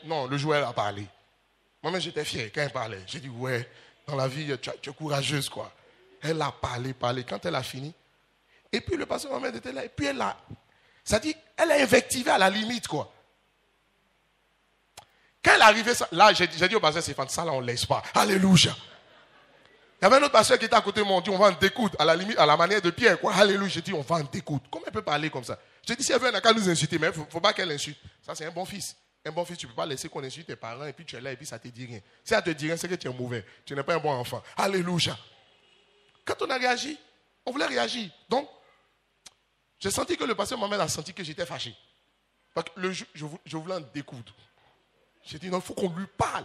Non, le jour où elle a parlé. Moi-même, j'étais fier quand elle parlait. J'ai dit, ouais, dans la vie, tu es courageuse, quoi. Elle a parlé. Quand elle a fini. Et puis, le pasteur Mohamed était là. Et puis, elle a invectivé à la limite, quoi. Quand elle est arrivée, là, j'ai dit au pasteur Stéphane, ça, là, on ne laisse pas. Alléluia. Il y avait un autre pasteur qui était à côté de moi. On dit, on va en découdre. À la limite, à la manière de Pierre, quoi. Alléluia. J'ai dit, on va en découdre. Comment elle peut parler comme ça? J'ai dit, si elle veut, elle n'a qu'à nous insulter. Mais il ne faut pas qu'elle insulte. Ça, c'est un bon fils. Un bon fils, tu ne peux pas laisser qu'on insulte tes parents et puis tu es là et puis ça ne te dit rien. Si ça te dit rien, c'est que tu es mauvais. Tu n'es pas un bon enfant. Alléluia. Quand on a réagi, on voulait réagir. Donc, j'ai senti que le pasteur Mohamed a senti que j'étais fâché. Parce que je voulais en découdre. J'ai dit, non, il faut qu'on lui parle.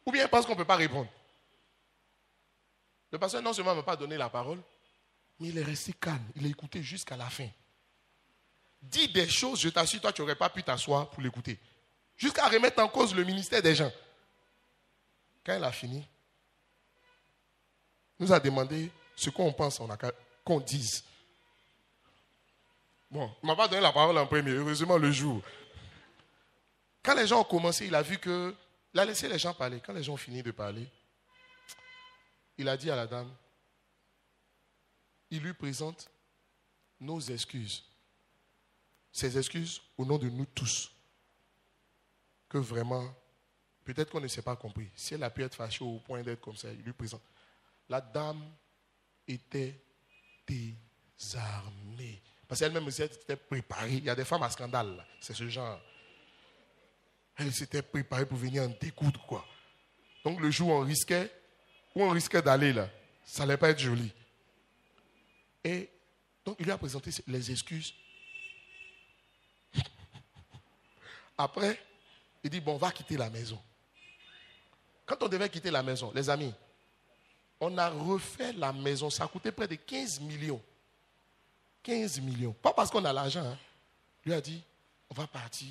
Ou bien il pense qu'on ne peut pas répondre. Le pasteur non seulement ne m'a pas donné la parole, mais il est resté calme. Il a écouté jusqu'à la fin. Dis des choses, je t'assure, toi, tu n'aurais pas pu t'asseoir pour l'écouter. Jusqu'à remettre en cause le ministère des gens. Quand elle a fini, nous a demandé ce qu'on pense, qu'on dise. Bon, il ne m'a pas donné la parole en premier, heureusement le jour. Quand les gens ont commencé, il a vu que... Il a laissé les gens parler. Quand les gens ont fini de parler, il a dit à la dame, il lui présente nos excuses. Ses excuses au nom de nous tous. Que vraiment, peut-être qu'on ne s'est pas compris. Si elle a pu être fâchée au point d'être comme ça, il lui présente. La dame était désarmée. Parce qu'elle-même s'était préparée. Il y a des femmes à scandale, là. C'est ce genre. Elle s'était préparée pour venir en découdre, quoi. Donc le jour où on risquait d'aller là, ça n'allait pas être joli. Et donc il lui a présenté les excuses. Après, il dit, bon, on va quitter la maison. Quand on devait quitter la maison, les amis, on a refait la maison. Ça a coûté près de 15 millions. 15 millions. Pas parce qu'on a l'argent. Hein. Lui a dit, on va partir.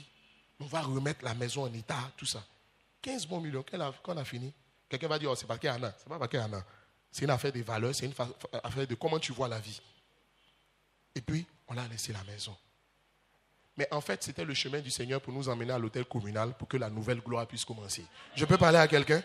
On va remettre la maison en état, tout ça. 15 bons millions. Quand on a fini, quelqu'un va dire, oh, c'est pas qu'il y en a. C'est pas parce qu'il y en a. C'est une affaire de valeur, c'est une affaire de comment tu vois la vie. Et puis, on a laissé la maison. Mais en fait, c'était le chemin du Seigneur pour nous emmener à l'hôtel communal pour que la nouvelle gloire puisse commencer. Je peux parler à quelqu'un?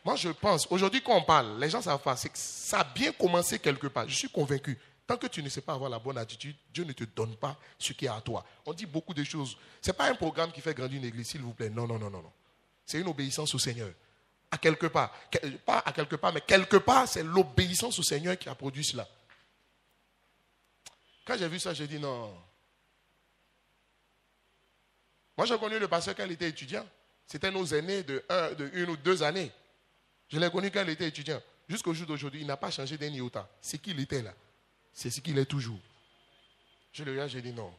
Moi, je pense, aujourd'hui, quand on parle, les gens savent pas, c'est que ça a bien commencé quelque part. Je suis convaincu. Tant que tu ne sais pas avoir la bonne attitude, Dieu ne te donne pas ce qui est à toi. On dit beaucoup de choses. Ce n'est pas un programme qui fait grandir une église, s'il vous plaît. Non. C'est une obéissance au Seigneur. À quelque part. Pas à quelque part, mais quelque part, c'est l'obéissance au Seigneur qui a produit cela. Quand j'ai vu ça, j'ai dit non. Moi, j'ai connu le pasteur quand il était étudiant. C'était nos aînés de 1 ou 2 années. Je l'ai connu quand il était étudiant. Jusqu'au jour d'aujourd'hui, il n'a pas changé d'un iota. C'est qui il était là. C'est ce qu'il est toujours. Je le regarde, j'ai dit non.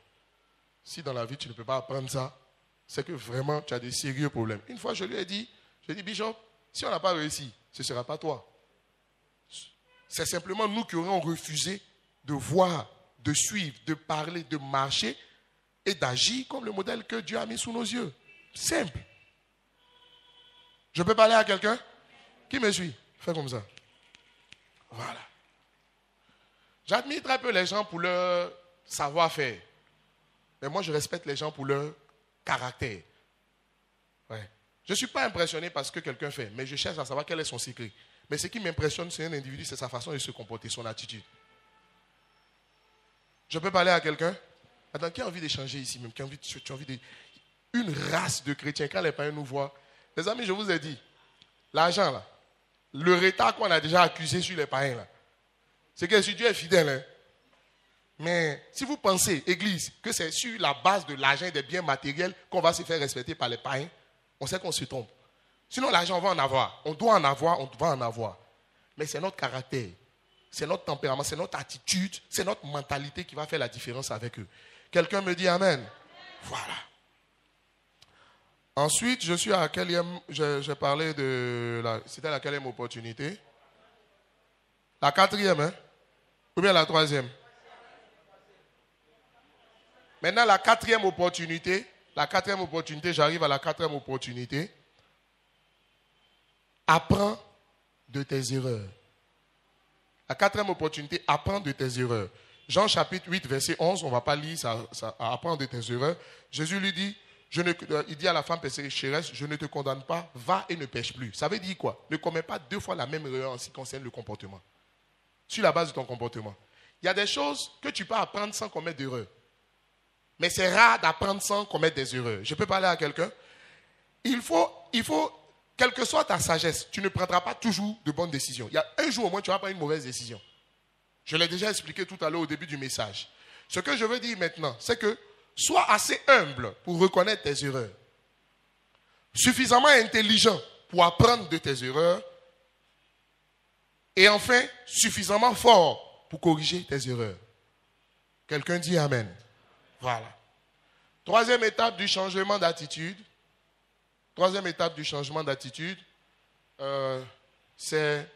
Si dans la vie, tu ne peux pas apprendre ça, c'est que vraiment, tu as des sérieux problèmes. Une fois, je lui ai dit, Bishop, si on n'a pas réussi, ce ne sera pas toi. C'est simplement nous qui aurions refusé de voir, de suivre, de parler, de marcher et d'agir comme le modèle que Dieu a mis sous nos yeux. Simple. Je peux parler à quelqu'un? Qui me suit? Fais comme ça. Voilà. J'admire très peu les gens pour leur savoir-faire. Mais moi, je respecte les gens pour leur caractère. Ouais. Je ne suis pas impressionné par ce que quelqu'un fait, mais je cherche à savoir quel est son secret. Mais ce qui m'impressionne, c'est un individu, c'est sa façon de se comporter, son attitude. Je peux parler à quelqu'un? Attends, qui a envie d'échanger ici même? Tu as envie de... Une race de chrétiens, quand les païens nous voient. Les amis, je vous ai dit, l'argent là, le retard qu'on a déjà accusé sur les païens là, c'est que si Dieu est fidèle, hein, mais si vous pensez, Église, que c'est sur la base de l'argent et des biens matériels qu'on va se faire respecter par les païens, on sait qu'on se trompe. Sinon, l'argent, on va en avoir. On doit en avoir, on va en avoir. Mais c'est notre caractère, c'est notre tempérament, c'est notre attitude, c'est notre mentalité qui va faire la différence avec eux. Quelqu'un me dit Amen. Voilà. Ensuite, je suis à quatrième, j'ai parlé de, c'était la quatrième opportunité? La quatrième, hein? Ou bien la troisième? Maintenant, la quatrième opportunité, j'arrive à la quatrième opportunité. Apprends de tes erreurs. La quatrième opportunité, apprends de tes erreurs. Jean chapitre 8, verset 11, on ne va pas lire ça, apprends de tes erreurs. Jésus lui dit, il dit à la femme pécheresse, je ne te condamne pas, va et ne pêche plus. Ça veut dire quoi? Ne commets pas 2 fois la même erreur en ce qui concerne le comportement. Sur la base de ton comportement. Il y a des choses que tu peux apprendre sans commettre d'erreur. Mais c'est rare d'apprendre sans commettre des erreurs. Je peux parler à quelqu'un? Il faut, quelle que soit ta sagesse, tu ne prendras pas toujours de bonnes décisions. Il y a un jour au moins, tu vas prendre une mauvaise décision. Je l'ai déjà expliqué tout à l'heure au début du message. Ce que je veux dire maintenant, c'est que sois assez humble pour reconnaître tes erreurs. Suffisamment intelligent pour apprendre de tes erreurs. Et enfin, suffisamment fort pour corriger tes erreurs. Quelqu'un dit Amen. Voilà. Troisième étape du changement d'attitude. C'est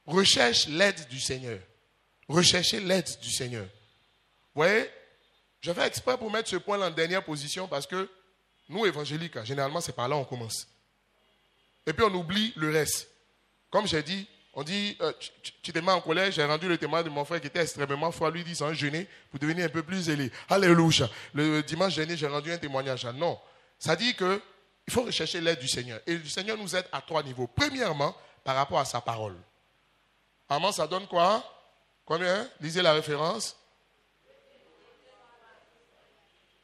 recherche l'aide du Seigneur. Rechercher l'aide du Seigneur. Vous voyez, je fais exprès pour mettre ce point-là en dernière position parce que nous, évangéliques, généralement, c'est par là qu'on commence. Et puis, on oublie le reste. Comme j'ai dit, on dit, tu te mets en colère, j'ai rendu le témoin de mon frère qui était extrêmement froid, lui dit, sans jeûner pour devenir un peu plus zélé. Alléluia. Le dimanche dernier, j'ai rendu un témoignage. Non. Ça dit qu'il faut rechercher l'aide du Seigneur. Et le Seigneur nous aide à 3 niveaux. Premièrement, par rapport à sa parole. Amant, ça donne quoi? Combien? Lisez la référence.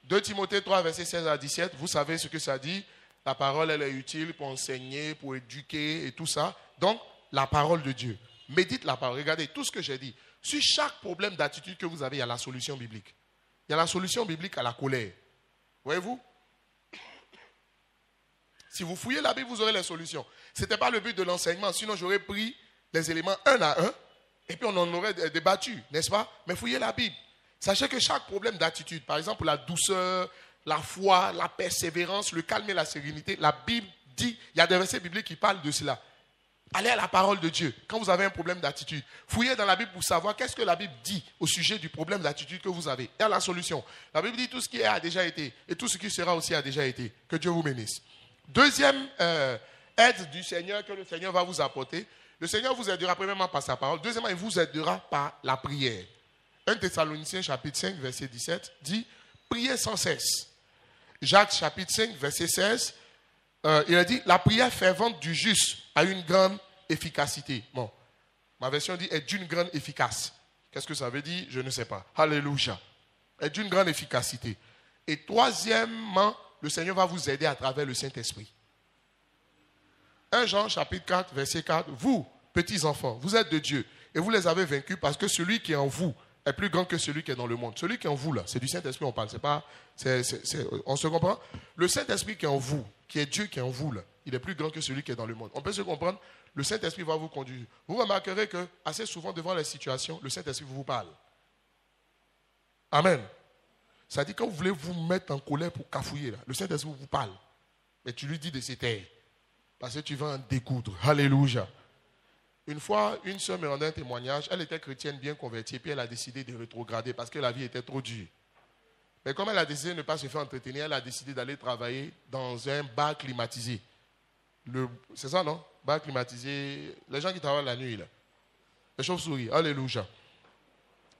2 Timothée 3, versets 16 à 17. Vous savez ce que ça dit. La parole, elle est utile pour enseigner, pour éduquer et tout ça. Donc, la parole de Dieu. Médite la parole. Regardez tout ce que j'ai dit. Sur chaque problème d'attitude que vous avez, il y a la solution biblique. Il y a la solution biblique à la colère. Voyez-vous? Si vous fouillez la Bible, vous aurez les solutions. Ce n'était pas le but de l'enseignement. Sinon, j'aurais pris les éléments un à un et puis on en aurait débattu, n'est-ce pas? Mais fouillez la Bible. Sachez que chaque problème d'attitude, par exemple la douceur, la foi, la persévérance, le calme et la sérénité, la Bible dit, il y a des versets bibliques qui parlent de cela. Allez à la parole de Dieu quand vous avez un problème d'attitude. Fouillez dans la Bible pour savoir qu'est-ce que la Bible dit au sujet du problème d'attitude que vous avez. Il y a la solution. La Bible dit tout ce qui est a déjà été et tout ce qui sera aussi a déjà été. Que Dieu vous bénisse. Deuxième aide du Seigneur que le Seigneur va vous apporter. Le Seigneur vous aidera premièrement par sa parole. Deuxièmement, il vous aidera par la prière. 1 Thessaloniciens chapitre 5 verset 17 dit « Priez sans cesse ». Jacques chapitre 5 verset 16, il a dit « La prière fervente du juste a une grande efficacité ». Bon, ma version dit « est d'une grande efficace ». Qu'est-ce que ça veut dire? Je ne sais pas. Alléluia. Est d'une grande efficacité. Et troisièmement, le Seigneur va vous aider à travers le Saint-Esprit. 1 Jean chapitre 4 verset 4, vous, petits enfants, vous êtes de Dieu et vous les avez vaincus parce que celui qui est en vous est plus grand que celui qui est dans le monde. Celui qui est en vous là, c'est du Saint-Esprit on parle, on se comprend? Le Saint-Esprit qui est en vous, qui est Dieu qui est en vous là, il est plus grand que celui qui est dans le monde. On peut se comprendre? Le Saint-Esprit va vous conduire. Vous remarquerez que assez souvent devant les situations, le Saint-Esprit vous parle. Amen. Ça dit quand vous voulez vous mettre en colère pour cafouiller là, le Saint-Esprit vous parle. Mais tu lui dis de se taire. Parce que tu vas en découdre. Alléluia. Une fois, une sœur me rendait un témoignage. Elle était chrétienne bien convertie. Puis elle a décidé de rétrograder parce que la vie était trop dure. Mais comme elle a décidé de ne pas se faire entretenir, elle a décidé d'aller travailler dans un bar climatisé. C'est ça, non? Bar climatisé. Les gens qui travaillent la nuit, là. Les chauves-souris. Alléluia.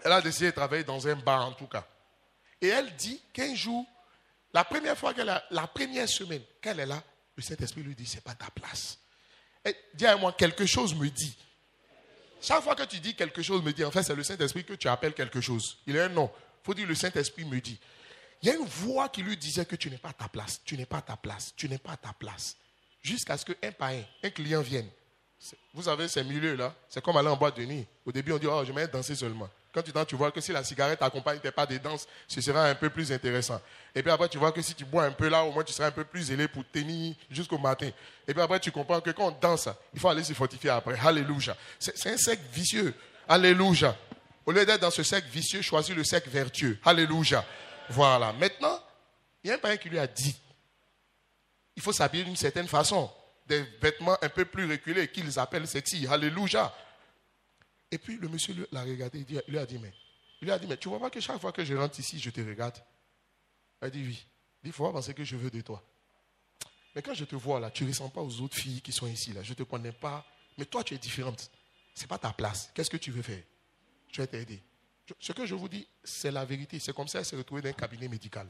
Elle a décidé de travailler dans un bar, en tout cas. Et elle dit qu'un jour, la première semaine qu'elle est là, le Saint-Esprit lui dit, c'est pas ta place. Et dis à moi, quelque chose me dit. Chaque fois que tu dis quelque chose me dit, en fait, c'est le Saint-Esprit que tu appelles quelque chose. Il a un nom. Il faut dire, le Saint-Esprit me dit. Il y a une voix qui lui disait que tu n'es pas à ta place, tu n'es pas à ta place, tu n'es pas à ta place. Jusqu'à ce qu'un par un client vienne. Vous savez, ces milieux-là, c'est comme aller en boîte de nuit. Au début, on dit, oh, je vais danser seulement. Quand tu vois que si la cigarette accompagne tes pas de danse, ce sera un peu plus intéressant. Et puis après, tu vois que si tu bois un peu là, au moins tu seras un peu plus zélé pour tenir jusqu'au matin. Et puis après, tu comprends que quand on danse, il faut aller se fortifier après. Alléluia. C'est un cercle vicieux. Alléluia. Au lieu d'être dans ce cercle vicieux, choisis le cercle vertueux. Alléluia. Voilà. Maintenant, il y a un parent qui lui a dit, il faut s'habiller d'une certaine façon. Des vêtements un peu plus reculés qu'ils appellent sexy. Alléluia. Et puis le monsieur l'a regardé, il lui a dit, mais tu vois pas que chaque fois que je rentre ici, je te regarde? Elle a dit oui. Il faut penser que je veux de toi. Mais quand je te vois là, tu ne ressembles pas aux autres filles qui sont ici là. Je ne te connais pas. Mais toi, tu es différente. Ce n'est pas ta place. Qu'est-ce que tu veux faire? Je vais t'aider. Ce que je vous dis, c'est la vérité. C'est comme ça qu'elle s'est retrouvée dans un cabinet médical.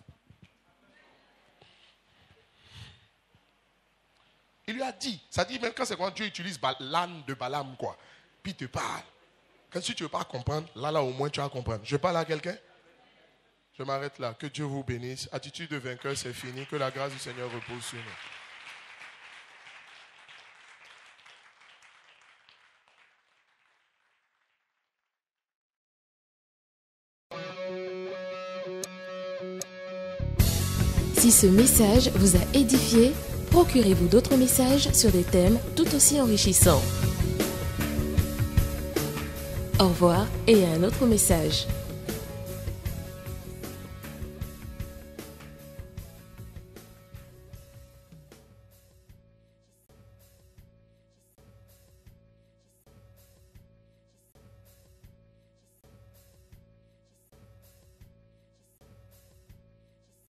Il lui a dit. Ça dit même quand c'est quand Dieu utilise l'âne de Balaam, quoi. Puis il te parle. Quand si tu ne veux pas comprendre, là au moins tu vas comprendre. Je parle à quelqu'un? Je m'arrête là. Que Dieu vous bénisse. Attitude de vainqueur, c'est fini. Que la grâce du Seigneur repose sur nous. Si ce message vous a édifié, procurez-vous d'autres messages sur des thèmes tout aussi enrichissants. Au revoir et à un autre message.